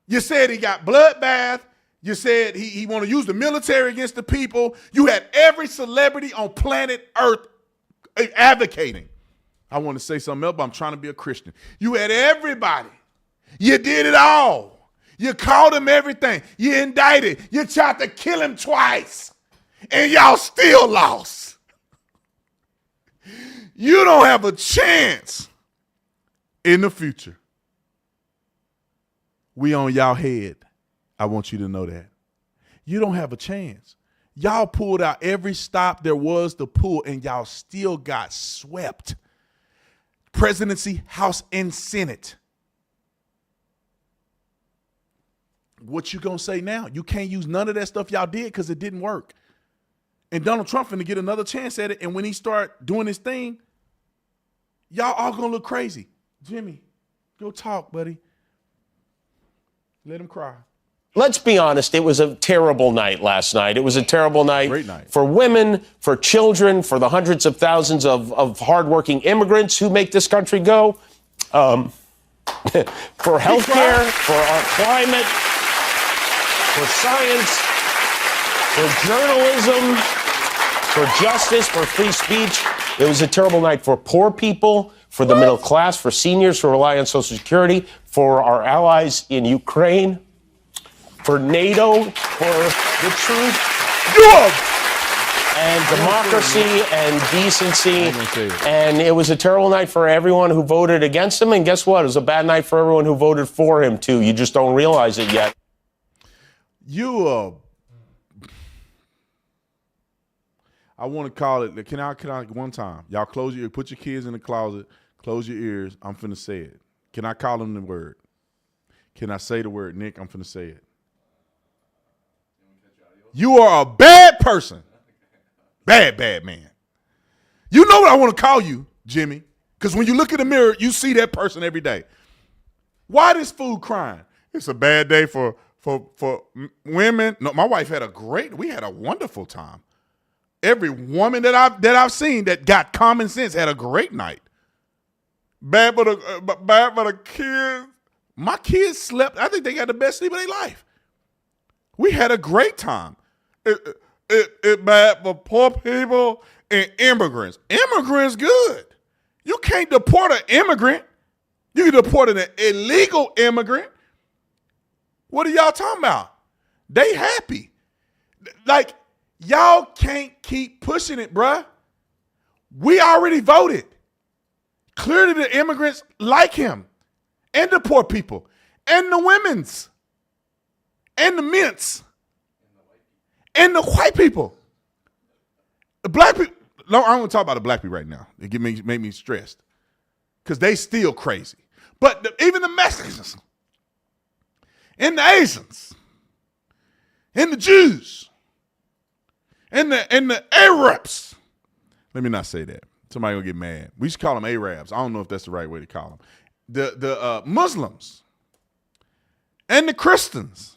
You said he got bloodbath. You said he want to use the military against the people. You had every celebrity on planet Earth advocating. I want to say something else, but I'm trying to be a Christian. You had everybody. You did it all. You called him everything. You indicted. You tried to kill him twice. And y'all still lost. You don't have a chance in the future. We on y'all head. I want you to know that. You don't have a chance. Y'all pulled out every stop there was to pull, and y'all still got swept. Presidency, House, and Senate. What you gonna say now? You can't use none of that stuff y'all did because it didn't work. And Donald Trump finna get another chance at it, and when he start doing his thing, y'all all gonna look crazy. Jimmy, go talk, buddy. Let him cry. Let's be honest, it was a terrible night last night. It was a terrible night, Great night for women, for children, for the hundreds of thousands of hardworking immigrants who make this country go, for healthcare, for our climate, for science, for journalism, for justice, for free speech. It was a terrible night for poor people, for the middle class, for seniors who rely on Social Security, for our allies in Ukraine, for NATO, for the truth and democracy and decency. And it was a terrible night for everyone who voted against him. And guess what? It was a bad night for everyone who voted for him, too. You just don't realize it yet. I want to call it, can I one time? Y'all put your kids in the closet, close your ears. I'm finna say it. Can I call them the word? Can I say the word, Nick? I'm finna say it. You are a bad person. Bad man. You know what I want to call you, Jimmy, because when you look in the mirror, you see that person every day. Why this fool crying? It's a bad day for women. No, my wife we had a wonderful time. Every woman that I've seen that got common sense had a great night. Bad for the kids. My kids slept. I think they got the best sleep of their life. We had a great time. It bad for poor people and immigrants. Immigrants good. You can't deport an immigrant. You can deport an illegal immigrant. What are y'all talking about? They happy. Like, y'all can't keep pushing it, bruh. We already voted. Clearly the immigrants like him. And the poor people. And the women's. And the mints. And the white people. The black people. No, I don't want to talk about the black people right now. It make me stressed. Because they still crazy. But even the Mexicans. And the Asians. And the Jews. And the Arabs. Let me not say that. Somebody gonna get mad. We should call them Arabs. I don't know if that's the right way to call them. The Muslims. And the Christians.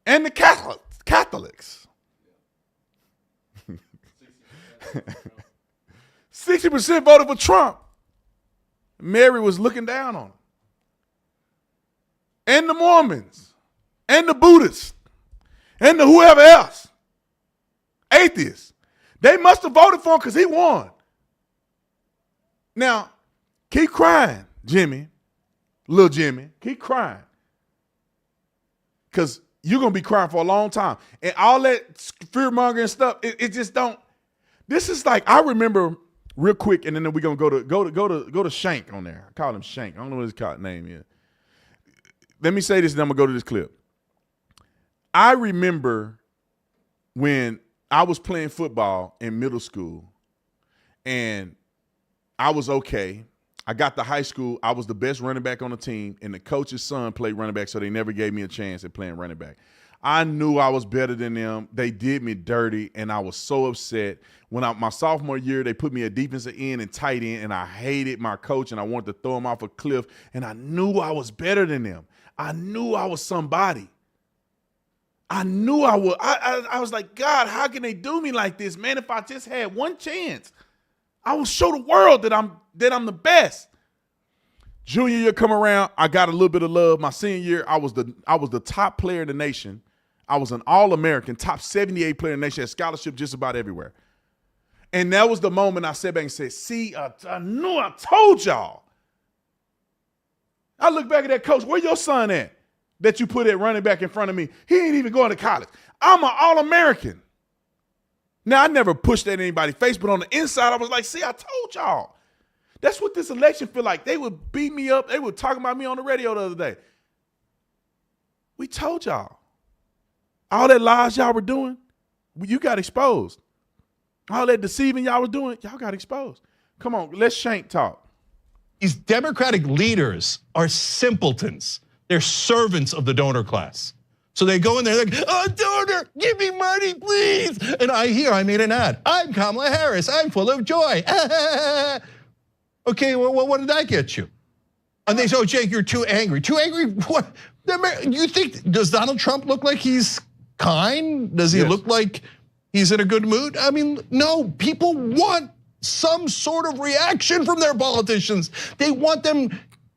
And the Catholics. 60% voted for Trump. Mary was looking down on him. And the Mormons. And the Buddhists. And the whoever else. Atheists. They must have voted for him because he won. Now, keep crying, Jimmy. Little Jimmy. Keep crying. Because you're going to be crying for a long time. And all that fear-mongering stuff, it just don't. This is like, I remember real quick, and then we're going to go to Shank on there. I call him Shank. I don't know what his name is. Let me say this, and then I'm going to go to this clip. I remember when I was playing football in middle school, and I was okay. I got to high school. I was the best running back on the team, and the coach's son played running back, so they never gave me a chance at playing running back. I knew I was better than them. They did me dirty, and I was so upset. When my sophomore year, they put me at defensive end and tight end, and I hated my coach, and I wanted to throw him off a cliff, and I knew I was better than them. I knew I was somebody. I knew I would. I was like, God, how can they do me like this, man? If I just had one chance, I will show the world that I'm the best. Junior year come around, I got a little bit of love. My senior year, I was the top player in the nation. I was an All-American, top 78 player in the nation, had scholarship just about everywhere. And that was the moment I sat back and said, see, I knew I told y'all. I look back at that coach, where your son at that you put at running back in front of me? He ain't even going to college. I'm an All-American. Now, I never pushed that in anybody's face, but on the inside, I was like, see, I told y'all. That's what this election feel like. They would beat me up. They were talking about me on the radio the other day. We told y'all. All that lies y'all were doing, you got exposed. All that deceiving y'all was doing, y'all got exposed. Come on, let's Shank talk. These Democratic leaders are simpletons. They're servants of the donor class. So they go in there like, oh, donor, give me money, please. And I made an ad. I'm Kamala Harris. I'm full of joy. Okay, well, what did that get you? And they say, oh, Jake, you're too angry. Too angry? What? You think, does Donald Trump look like he's kind? Does he look like he's in a good mood? I mean, no, people want some sort of reaction from their politicians. They want them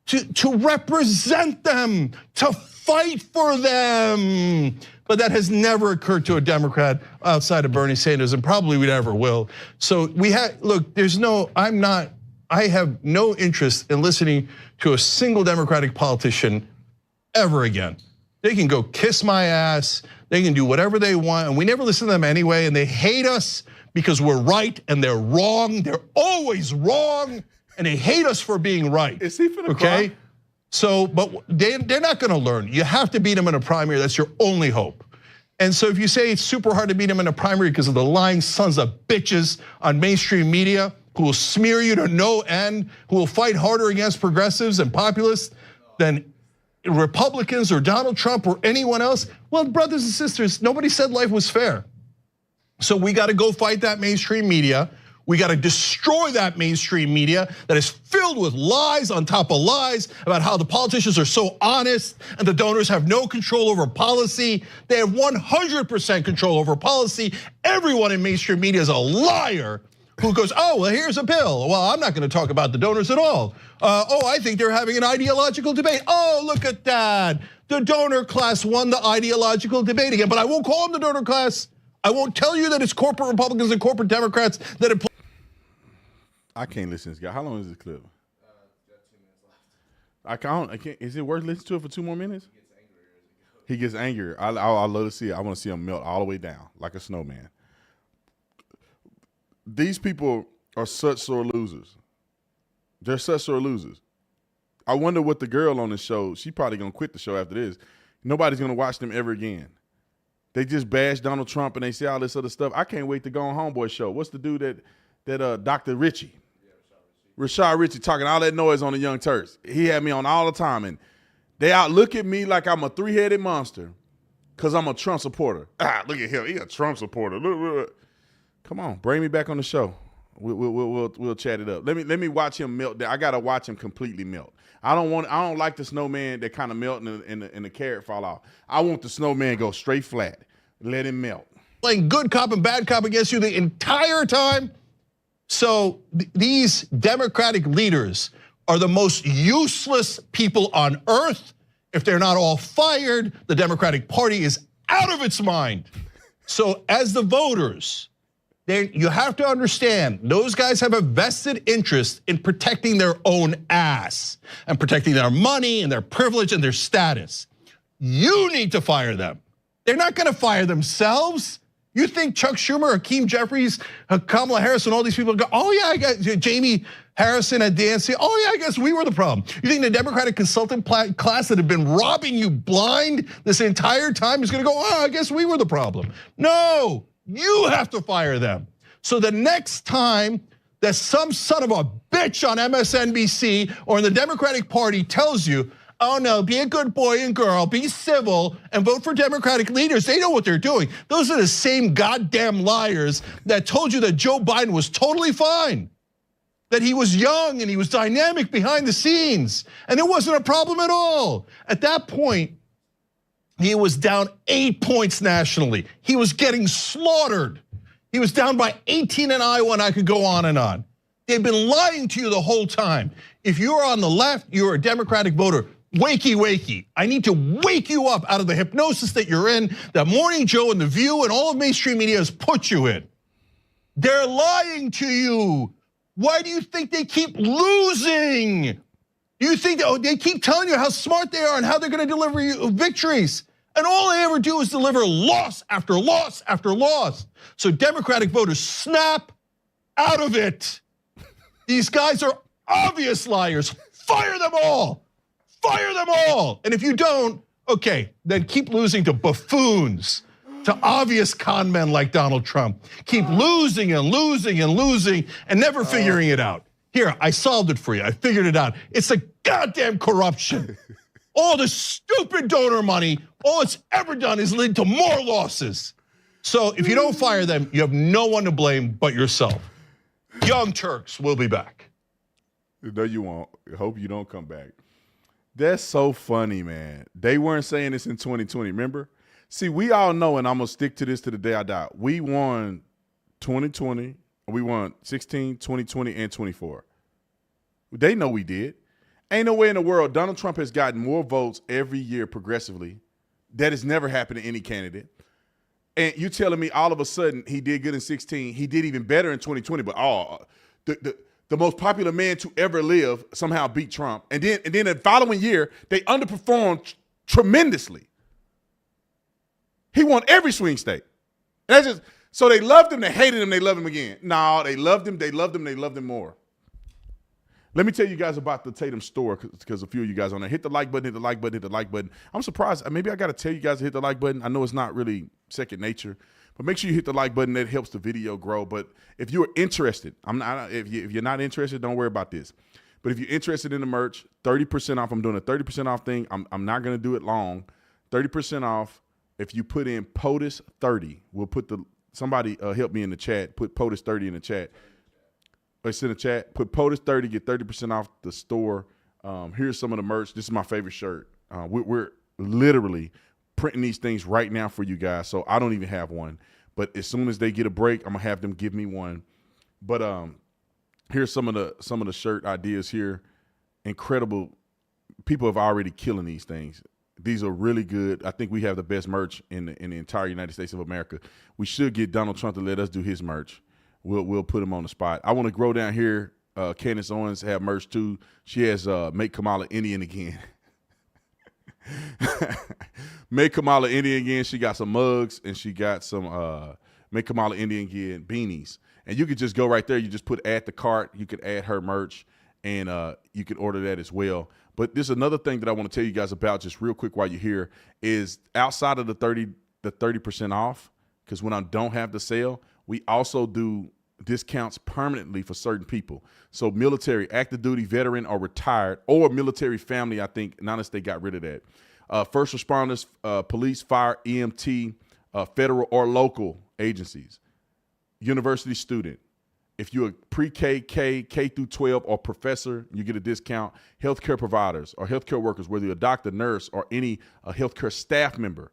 to represent them, to fight for them. But that has never occurred to a Democrat outside of Bernie Sanders, and probably we never will. So look, I have no interest in listening to a single Democratic politician ever again. They can go kiss my ass, they can do whatever they want, and we never listen to them anyway, and they hate us because we're right and they're wrong. They're always wrong, and they hate us for being right. Is he finna cry? So, but they're not gonna learn. You have to beat them in a primary, that's your only hope. And so if you say it's super hard to beat them in a primary because of the lying sons of bitches on mainstream media who will smear you to no end, who will fight harder against progressives and populists than Republicans or Donald Trump or anyone else, well, brothers and sisters, nobody said life was fair. So we got to go fight that mainstream media. We got to destroy that mainstream media that is filled with lies on top of lies about how the politicians are so honest and the donors have no control over policy. They have 100% control over policy. Everyone in mainstream media is a liar who goes, oh, well, here's a bill. Well, I'm not going to talk about the donors at all. Oh, I think they're having an ideological debate. Oh, look at that. The donor class won the ideological debate again, but I won't call them the donor class. I won't tell you that it's corporate Republicans and corporate Democrats that I can't listen to this guy. How long is this clip? I can't. Is it worth listening to it for 2 more minutes? He gets angrier. I love to see it. I want to see him melt all the way down like a snowman. These people are such sore losers. They're such sore losers. I wonder what the girl on the show, she probably going to quit the show after this. Nobody's going to watch them ever again. They just bash Donald Trump and they say all this other stuff. I can't wait to go on Homeboy show. What's the dude that Dr. Richie? Rashad Richie talking all that noise on the Young Turks. He had me on all the time, and they look at me like I'm a 3-headed monster because I'm a Trump supporter. Look at him. He a Trump supporter. Look. Come on, bring me back on the show. We'll chat it up. Let me watch him melt. I gotta watch him completely melt. I don't like the snowman that kind of melt and the carrot fall off. I want the snowman go straight flat. Let him melt. playing good cop and bad cop against you the entire time. So these Democratic leaders are the most useless people on earth. If they're not all fired, the Democratic Party is out of its mind. So as the voters, you have to understand, those guys have a vested interest in protecting their own ass and protecting their money and their privilege and their status. You need to fire them. They're not gonna fire themselves. You think Chuck Schumer, Hakeem Jeffries, Kamala Harris, and all these people go, oh yeah, I got Jamie Harrison at DNC. Oh yeah, I guess we were the problem. You think the Democratic consultant class that had been robbing you blind this entire time is gonna go, oh, I guess we were the problem. No, you have to fire them. So the next time that some son of a bitch on MSNBC or in the Democratic Party tells you, oh no, be a good boy and girl, be civil, and vote for Democratic leaders, they know what they're doing. Those are the same goddamn liars that told you that Joe Biden was totally fine, that he was young and he was dynamic behind the scenes, and it wasn't a problem at all. At that point, he was down 8 points nationally. He was getting slaughtered. He was down by 18 in Iowa, and I could go on and on. They've been lying to you the whole time. If you're on the left, you're a Democratic voter. Wakey, wakey. I need to wake you up out of the hypnosis that you're in, that Morning Joe and The View and all of mainstream media has put you in. They're lying to you. Why do you think they keep losing? You think they keep telling you how smart they are and how they're gonna deliver you victories. And all they ever do is deliver loss after loss after loss. So Democratic voters, snap out of it. These guys are obvious liars. Fire them all. Fire them all. And if you don't, okay, then keep losing to buffoons, to obvious con men like Donald Trump. Keep losing and losing and losing and never figuring it out. Here, I solved it for you. I figured it out. It's a goddamn corruption. All the stupid donor money, all it's ever done is lead to more losses. So if you don't fire them, you have no one to blame but yourself. Young Turks will be back. No, you won't. I hope you don't come back. That's so funny, man. They weren't saying this in 2020, remember? See, we all know, and I'm going to stick to this to the day I die. We won 2020, we won 16, 2020, and 24. They know we did. Ain't no way in the world Donald Trump has gotten more votes every year progressively. That has never happened to any candidate. And you telling me all of a sudden he did good in 16, he did even better in 2020, but the most popular man to ever live somehow beat Trump. And then the following year, they underperformed tremendously. He won every swing state. That's just, so they loved him, they hated him, they loved him again. No, they loved him, they loved him, they loved him more. Let me tell you guys about the Tatum store, because a few of you guys on there. Hit the like button, hit the like button, hit the like button. I'm surprised, maybe I gotta tell you guys to hit the like button. I know it's not really second nature, but make sure you hit the like button. That helps the video grow. But if you're interested, if you're not interested, don't worry about this. But if you're interested in the merch, 30% off. I'm doing a 30% off thing. I'm not gonna do it long. 30% off. If you put in POTUS 30, we'll put somebody help me in the chat. Put POTUS 30 in the chat. It's in the chat. Put POTUS 30, get 30% off the store. Here's some of the merch. This is my favorite shirt. We're literally printing these things right now for you guys. So I don't even have one. But as soon as they get a break, I'm gonna have them give me one. But here's some of the shirt ideas here. Incredible. People have already killing these things. These are really good. I think we have the best merch in the entire United States of America. We should get Donald Trump to let us do his merch. We'll put him on the spot. I want to grow down here. Candace Owens have merch too. She has Make Kamala Indian again. Make Kamala Indian again. She got some mugs and she got some Make Kamala Indian again beanies. And you could just go right there. You just put add to cart. You could add her merch and you can order that as well. But there's another thing that I want to tell you guys about just real quick while you're here is outside of the 30% off, because when I don't have the sale, we also do discounts permanently for certain people. So military, active duty, veteran, or retired, or military family, I think, not unless they got rid of that. First responders, police, fire, EMT, federal or local agencies, university student. If you're a pre-K, K through 12, or professor, you get a discount. Healthcare providers or healthcare workers, whether you're a doctor, nurse, or any healthcare staff member,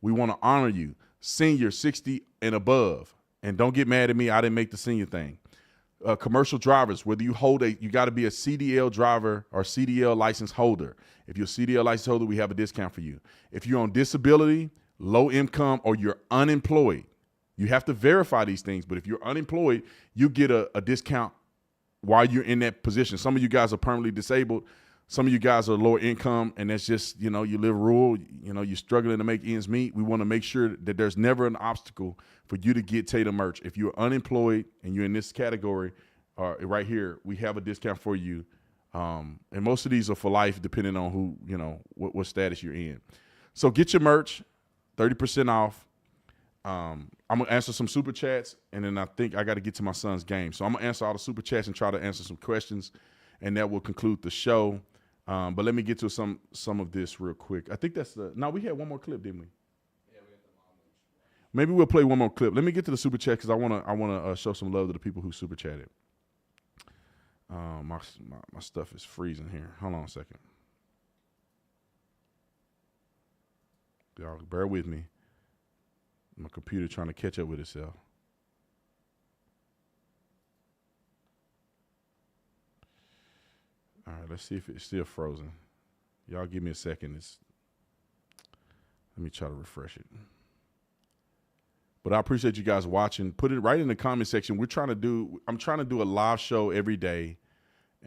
we want to honor you. Senior, 60 and above. And don't get mad at me, I didn't make the senior thing. Commercial drivers, whether you got to be a CDL driver or CDL license holder. If you're a CDL license holder, we have a discount for you. If you're on disability, low income, or you're unemployed, you have to verify these things. But if you're unemployed, you get a discount while you're in that position. Some of you guys are permanently disabled. Some of you guys are lower income, and that's just, you live rural, you're struggling to make ends meet. We want to make sure that there's never an obstacle for you to get Tatum merch. If you're unemployed and you're in this category, right here, we have a discount for you. And most of these are for life, depending on who, what status you're in. So get your merch, 30% off. I'm going to answer some super chats, and then I think I got to get to my son's game. So I'm going to answer all the super chats and try to answer some questions, and that will conclude the show. But let me get to some of this real quick. I think we had one more clip, didn't we? Yeah, we had the monologue. Maybe we'll play one more clip. Let me get to the super chat because I want to show some love to the people who super chatted. My stuff is freezing here. Hold on a second. Y'all bear with me. My computer trying to catch up with itself. All right, let's see if it's still frozen. Y'all give me a second. Let me try to refresh it. But I appreciate you guys watching. Put it right in the comment section. I'm trying to do a live show every day,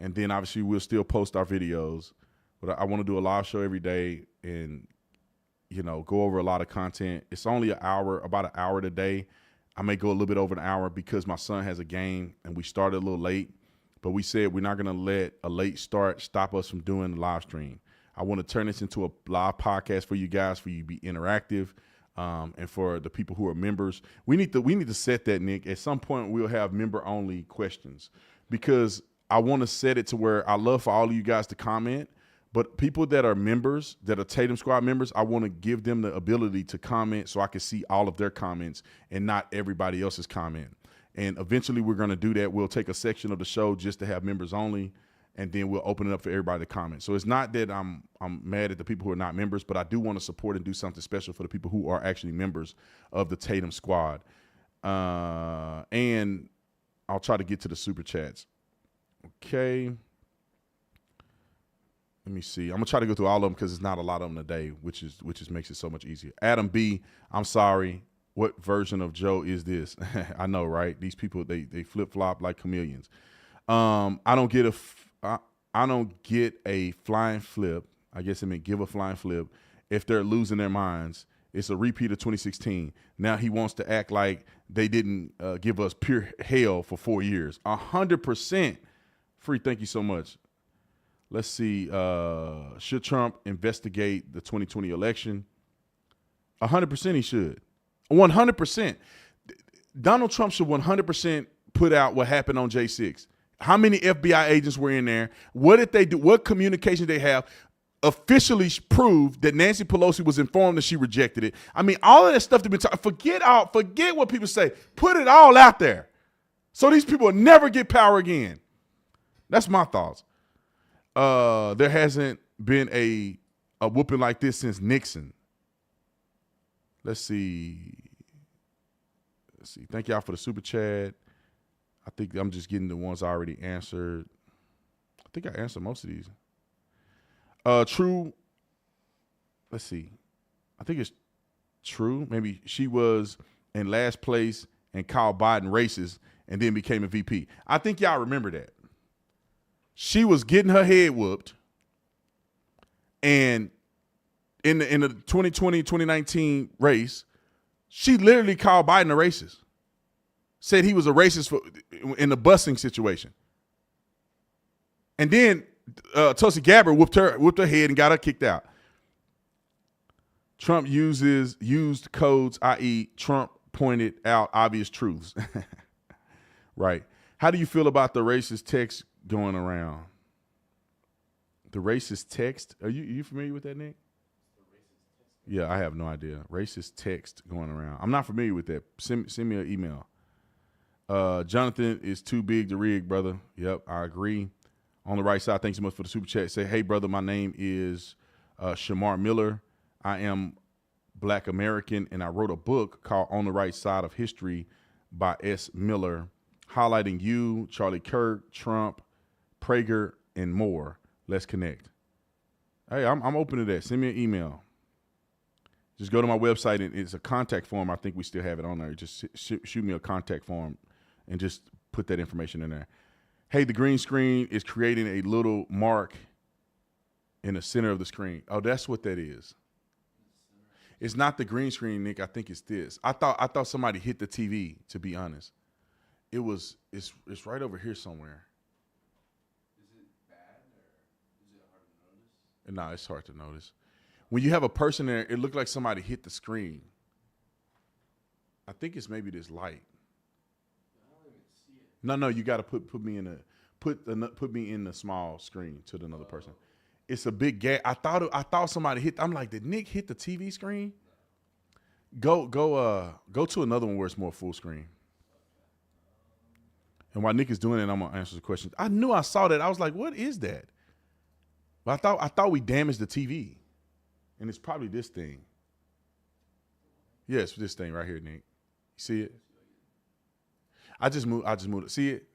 and then obviously we'll still post our videos. But I want to do a live show every day and go over a lot of content. It's only about an hour today. I may go a little bit over an hour because my son has a game and we started a little late. But we said we're not going to let a late start stop us from doing the live stream. I want to turn this into a live podcast for you guys, for you to be interactive, and for the people who are members. We need to set that, Nick. At some point, we'll have member-only questions because I want to set it to where I love for all of you guys to comment, but people that are members, that are Tatum Squad members, I want to give them the ability to comment so I can see all of their comments and not everybody else's comment. And eventually we're going to do that. We'll take a section of the show just to have members only, and then we'll open it up for everybody to comment. So it's not that I'm mad at the people who are not members, but I do want to support and do something special for the people who are actually members of the Tatum Squad. And I'll try to get to the super chats. Okay. Let me see. I'm gonna try to go through all of them because it's not a lot of them today, which makes it so much easier. Adam B, I'm sorry. What version of Joe is this? I know, right? These people they flip flop like chameleons. I don't get a flying flip. I guess I mean give a flying flip if they're losing their minds. It's a repeat of 2016. Now he wants to act like they didn't give us pure hell for 4 years. 100%. Free. Thank you so much. Let's see. Should Trump investigate the 2020 election? 100% he should. 100%. Donald Trump should 100% put out what happened on J6. How many FBI agents were in there? What did they do? What communication did they have? Officially proved that Nancy Pelosi was informed that she rejected it. I mean, all of that stuff to be talking. Forget what people say. Put it all out there. So these people will never get power again. That's my thoughts. There hasn't been a whooping like this since Nixon. Let's see. Thank y'all for the super chat. I think I'm just getting the ones I already answered. I think I answered most of these. True. Let's see. I think it's true. Maybe she was in last place and called Biden racist and then became a VP. I think y'all remember that. She was getting her head whooped. And in the 2020-2019 race, she literally called Biden a racist. Said he was a racist in the busing situation. And then Tulsi Gabbard whooped her head and got her kicked out. Trump used codes, i.e. Trump pointed out obvious truths. Right. How do you feel about the racist text going around? The racist text? Are you familiar with that, Nick? Yeah, I have no idea. Racist text going around. I'm not familiar with that. Send me an email. Jonathan is too big to rig, brother. Yep, I agree. On the right side, thanks so much for the super chat. Say, hey, brother, my name is Shamar Miller. I am Black American, and I wrote a book called On the Right Side of History by S. Miller, highlighting you, Charlie Kirk, Trump, Prager, and more. Let's connect. Hey, I'm open to that. Send me an email. Just go to my website, and it's a contact form. I think we still have it on there. Just shoot me a contact form and just put that information in there. Hey, the green screen is creating a little mark in the center of the screen. Oh, that's what that is. It's not the green screen, Nick. I think it's this. I thought somebody hit the TV, to be honest. It's right over here somewhere. Is it bad or is it hard to notice? No, it's hard to notice. When you have a person there, it looked like somebody hit the screen. I think it's maybe this light. I don't even see it. No, you got to put me in the small screen to another person. It's a big gap. I thought somebody hit. I'm like, did Nick hit the TV screen? Go to another one where it's more full screen. And while Nick is doing it, I'm gonna answer the question. I knew I saw that. I was like, what is that? But I thought we damaged the TV. And it's probably this thing. Yes, this thing right here, Nick. You see it? I just moved it. See it?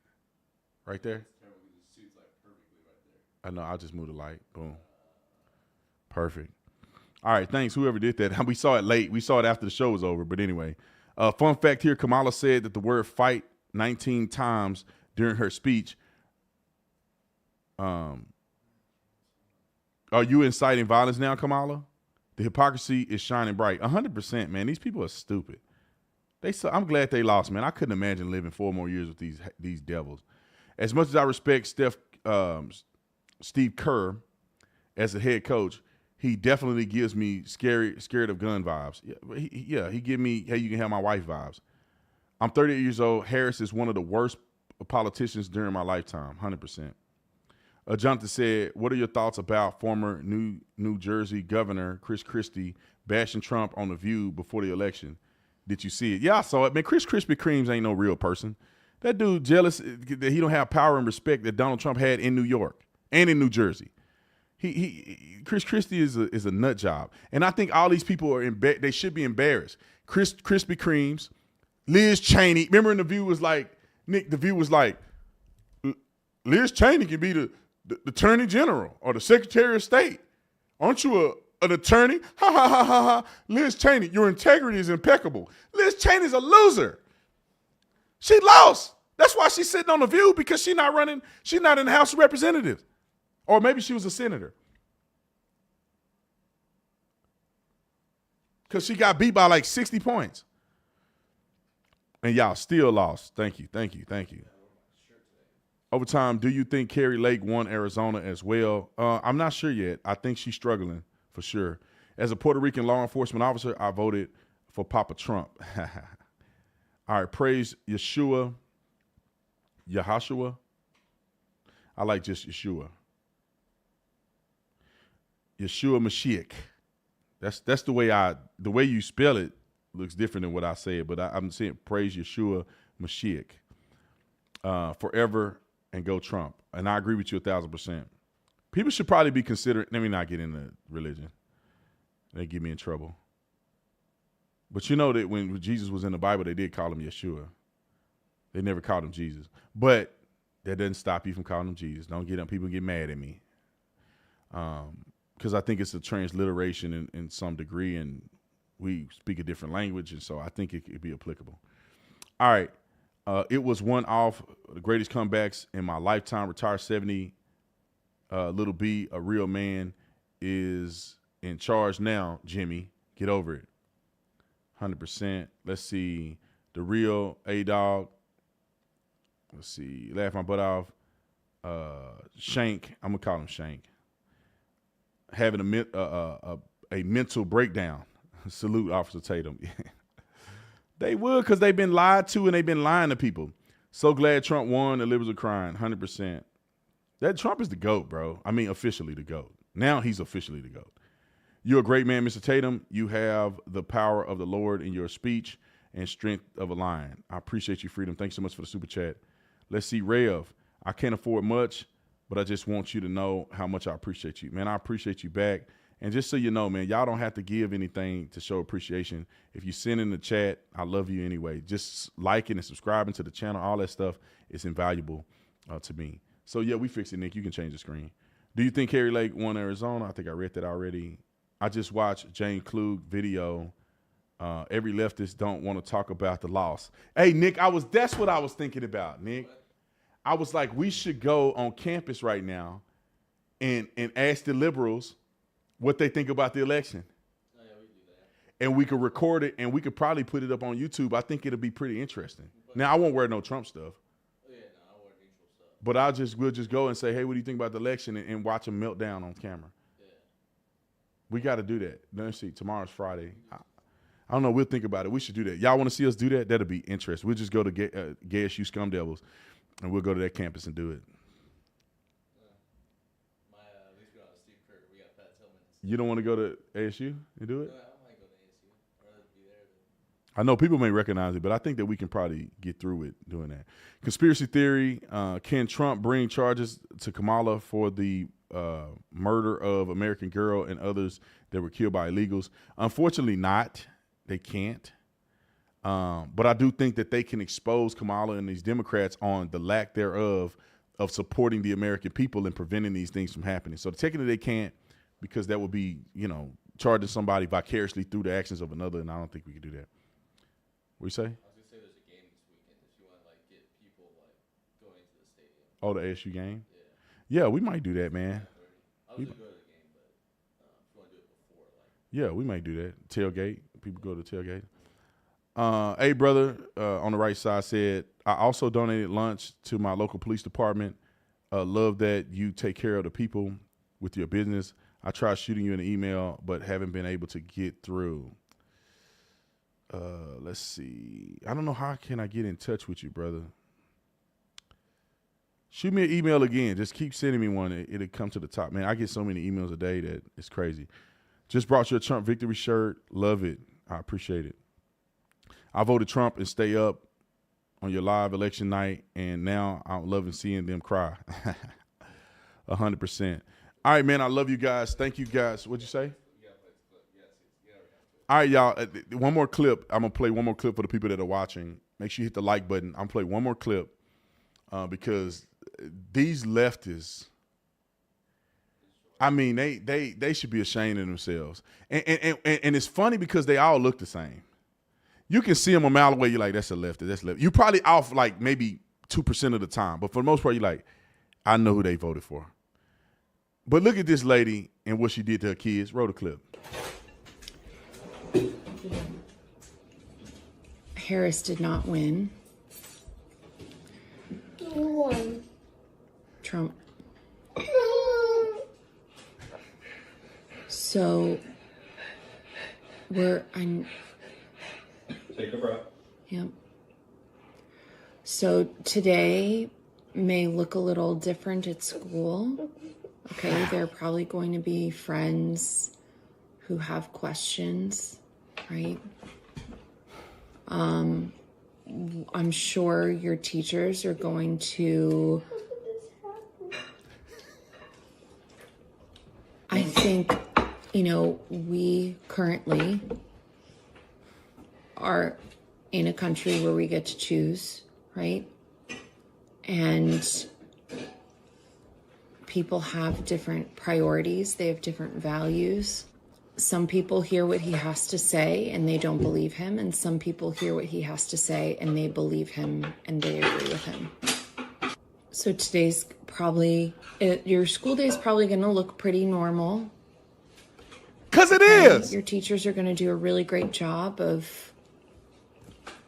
Right there? I know, I just moved the light. Boom. Perfect. All right, thanks, whoever did that. We saw it late. We saw it after the show was over. But anyway, fun fact here, Kamala said that the word fight 19 times during her speech. Are you inciting violence now, Kamala? The hypocrisy is shining bright. 100%, man. These people are stupid. I'm glad they lost, man. I couldn't imagine living 4 more years with these devils. As much as I respect Steve Kerr as a head coach, he definitely gives me scared of gun vibes. He give me, hey, you can have my wife vibes. I'm 38 years old. Harris is one of the worst politicians during my lifetime, 100%. Jonathan said, what are your thoughts about former New Jersey Governor Chris Christie bashing Trump on The View before the election? Did you see it? Yeah, I saw it. Man, Chris Krispy Kremes ain't no real person. That dude jealous that he don't have power and respect that Donald Trump had in New York and in New Jersey. Chris Christie is a nut job. And I think all these people they should be embarrassed. Krispy Kremes, Liz Cheney. Remember in The View was like, Nick, The View was like, Liz Cheney can be the Attorney General or the Secretary of State. Aren't you an attorney? Ha, ha, ha, ha, ha. Liz Cheney, your integrity is impeccable. Liz Cheney's a loser. She lost. That's why she's sitting on The View, because she's not in the House of Representatives. Or maybe she was a senator. Because she got beat by like 60 points. And y'all still lost. Thank you. Overtime, do you think Carrie Lake won Arizona as well? I'm not sure yet. I think she's struggling for sure. As a Puerto Rican law enforcement officer, I voted for Papa Trump. All right, praise Yahshua. I like just Yeshua. Yeshua Mashiach. That's the way you spell it looks different than what I say, but I'm saying praise Yeshua Mashiach. forever and go Trump. And I agree with you 1,000%. People should probably be considering, let me not get into religion. They get me in trouble. But you know that when Jesus was in the Bible, they did call him Yeshua. They never called him Jesus. But that doesn't stop you from calling him Jesus. Don't get up. People get mad at me. Because I think it's a transliteration in some degree, and we speak a different language, and so I think it could be applicable. All right. It was one off the greatest comebacks in my lifetime. Retire 70. Little B, a real man, is in charge now. Jimmy, get over it. 100%. Let's see. The real A-Dog. Let's see. Laugh my butt off. Shank. I'm going to call him Shank. Having a mental breakdown. Salute Officer Tatum. They would, because they've been lied to and they've been lying to people. So glad Trump won. The liberals are crying. 100%. That Trump is the GOAT, bro. I mean, officially the GOAT. Now he's officially the GOAT. You're a great man, Mr. Tatum. You have the power of the Lord in your speech and strength of a lion. I appreciate you, Freedom. Thanks so much for the super chat. Let's see, Rev. I can't afford much, but I just want you to know how much I appreciate you. Man, I appreciate you back. And just so you know, man, y'all don't have to give anything to show appreciation. If you send in the chat, I love you anyway. Just liking and subscribing to the channel, all that stuff is invaluable to me. So, yeah, we fixed it, Nick. You can change the screen. Do you think Kerry Lake won Arizona? I think I read that already. I just watched Jane Klug video. Every leftist don't want to talk about the loss. Hey, Nick, that's what I was thinking about, Nick. I was like, we should go on campus right now and ask the liberals what they think about the election. Oh, yeah, we can do that. And we could record it, and we could probably put it up on YouTube. I think it'll be pretty interesting. Now, I won't wear no Trump stuff. Oh, yeah, no, I'll wear neutral stuff. But we'll just go and say, hey, what do you think about the election, and watch them melt down on camera. Yeah. We got to do that. Let's see. Tomorrow's Friday. I don't know. We'll think about it. We should do that. Y'all want to see us do that? That'll be interesting. We'll just go to GSU Scum Devils, and we'll go to that campus and do it. At least we don't have Steve Kerr. We got Pat Tillman. You don't want to go to ASU and do it? No, I might go to ASU. I'd rather be there than... I know people may recognize it, but I think that we can probably get through it doing that. Conspiracy theory, can Trump bring charges to Kamala for the murder of American Girl and others that were killed by illegals? Unfortunately not. They can't. But I do think that they can expose Kamala and these Democrats on the lack thereof of supporting the American people and preventing these things from happening. So technically they can't, because that would be, charging somebody vicariously through the actions of another, and I don't think we can do that. What you say? I was going to say there's a game this weekend if you want to, get people, going into the stadium. Oh, the ASU game? Yeah. Yeah, we might do that, man. I was going to go to the game, but if you want to do it before, Yeah, we might do that. Tailgate. People go to tailgate. Hey, brother, on the right side said, I also donated lunch to my local police department. Love that you take care of the people with your business. I tried shooting you an email, but haven't been able to get through. Let's see. I don't know, how can I get in touch with you, brother? Shoot me an email again. Just keep sending me one. It'll come to the top. Man, I get so many emails a day that it's crazy. Just brought you a Trump victory shirt. Love it. I appreciate it. I voted Trump and stay up on your live election night, and now I'm loving seeing them cry. 100%. All right, man, I love you guys. Thank you, guys. What'd you say? All right, y'all, one more clip. I'm going to play one more clip for the people that are watching. Make sure you hit the like button. I'm going to play one more clip because these leftists, I mean, they should be ashamed of themselves. And it's funny because they all look the same. You can see them a mile away. You're like, that's a leftist. That's left. You're probably off like maybe 2% of the time. But for the most part, you're like, I know who they voted for. But look at this lady and what she did to her kids. Roll the clip. Harris did not win. Who won? Trump. So Take a breath. Yep. So today may look a little different at school. Okay, there are probably going to be friends who have questions, right? I'm sure your teachers are going to. I think, we currently are in a country where we get to choose, right? And people have different priorities, they have different values. Some people hear what he has to say and they don't believe him, and some people hear what he has to say and they believe him and they agree with him. So today's your school day is probably going to look pretty normal. Because it is. Your teachers are going to do a really great job of,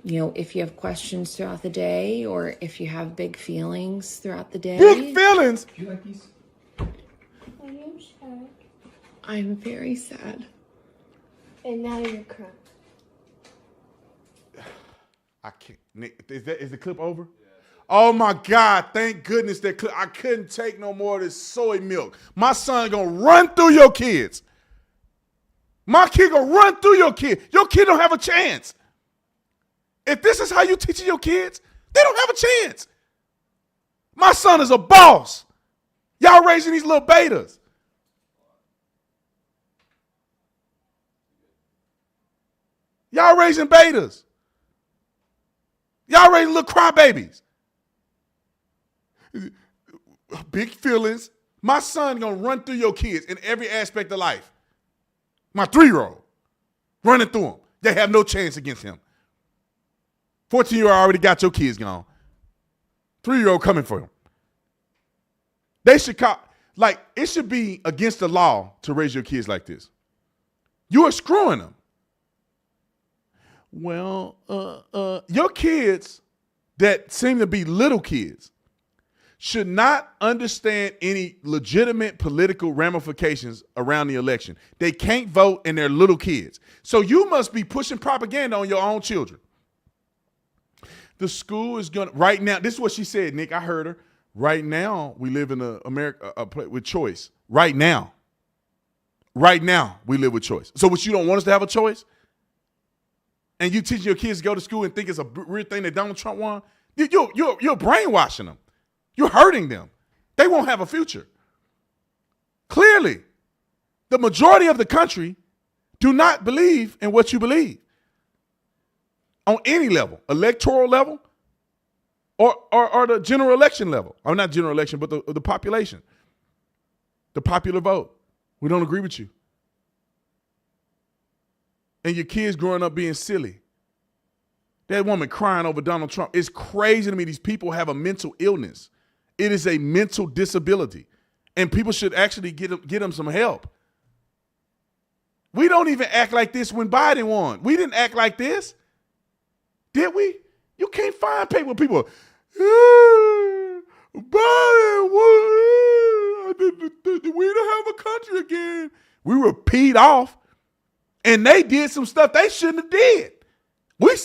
if you have questions throughout the day or if you have big feelings throughout the day. Big feelings? Do you like these? Are you sad? I'm very sad. And now you're crying. I can't. Nick, is the clip over? Yeah. Oh my God! Thank goodness that clip. I couldn't take no more of this soy milk. My son gonna run through your kids. My kid gonna run through your kid. Your kid don't have a chance. If this is how you teaching your kids, they don't have a chance. My son is a boss. Y'all raising these little betas. Y'all raising betas. Y'all raising little crybabies. Big feelings. My son gonna run through your kids in every aspect of life. My 3-year-old running through them. They have no chance against him. 14-year-old already got your kids gone. 3-year-old coming for him. They should it should be against the law to raise your kids like this. You are screwing them. Well, your kids that seem to be little kids should not understand any legitimate political ramifications around the election. They can't vote and they're little kids. So you must be pushing propaganda on your own children. The school is going to, right now, this is what she said, Nick, I heard her. Right now, we live in a place with choice. Right now, we live with choice. So what, you don't want us to have a choice? And you teaching your kids to go to school and think it's a weird thing that Donald Trump won? You're brainwashing them. You're hurting them. They won't have a future. Clearly, the majority of the country do not believe in what you believe on any level, electoral level or the general election level. Or not general election, but the population, the popular vote. We don't agree with you. And your kids growing up being silly. That woman crying over Donald Trump. It's crazy to me. These people have a mental illness. It is a mental disability. And people should actually get them some help. We don't even act like this when Biden won. We didn't act like this. Did we? You can't find people. Biden won. We don't have a country again. We were peed off. And they did some stuff they shouldn't have did. We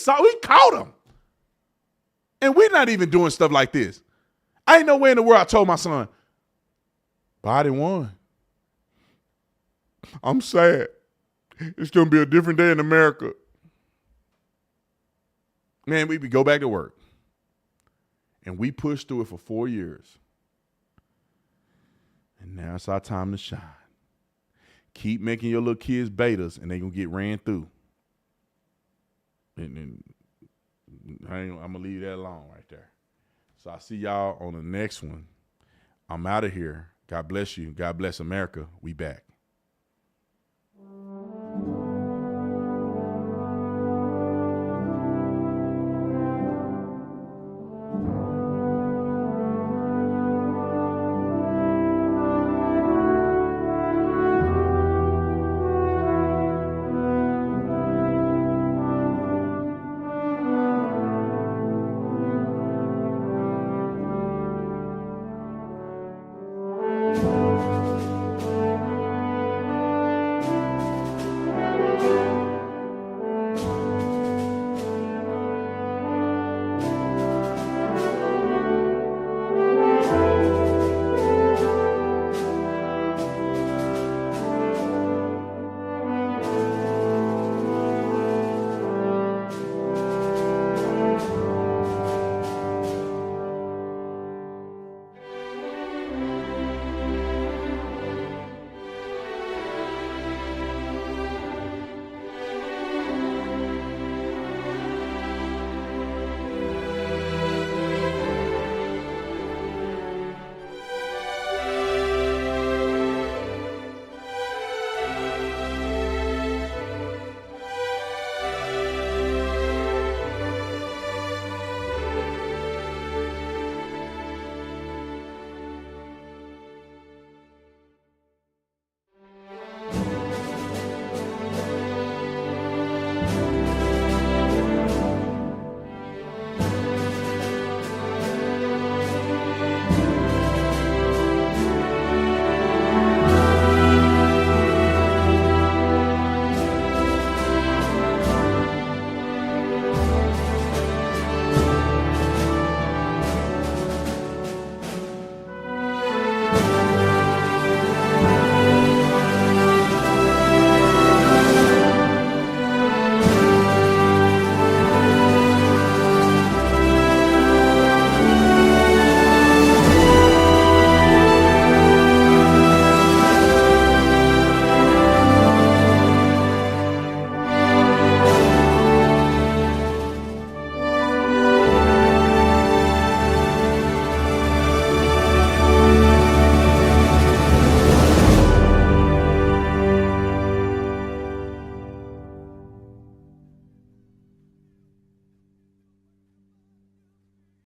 caught them. And we're not even doing stuff like this. I ain't nowhere in the world I told my son, Biden won. I'm sad. It's going to be a different day in America. Man, we go back to work. And we pushed through it for 4 years. And now it's our time to shine. Keep making your little kids betas, and they're going to get ran through. And I'm going to leave that alone right there. So I'll see y'all on the next one. I'm out of here. God bless you. God bless America. We back.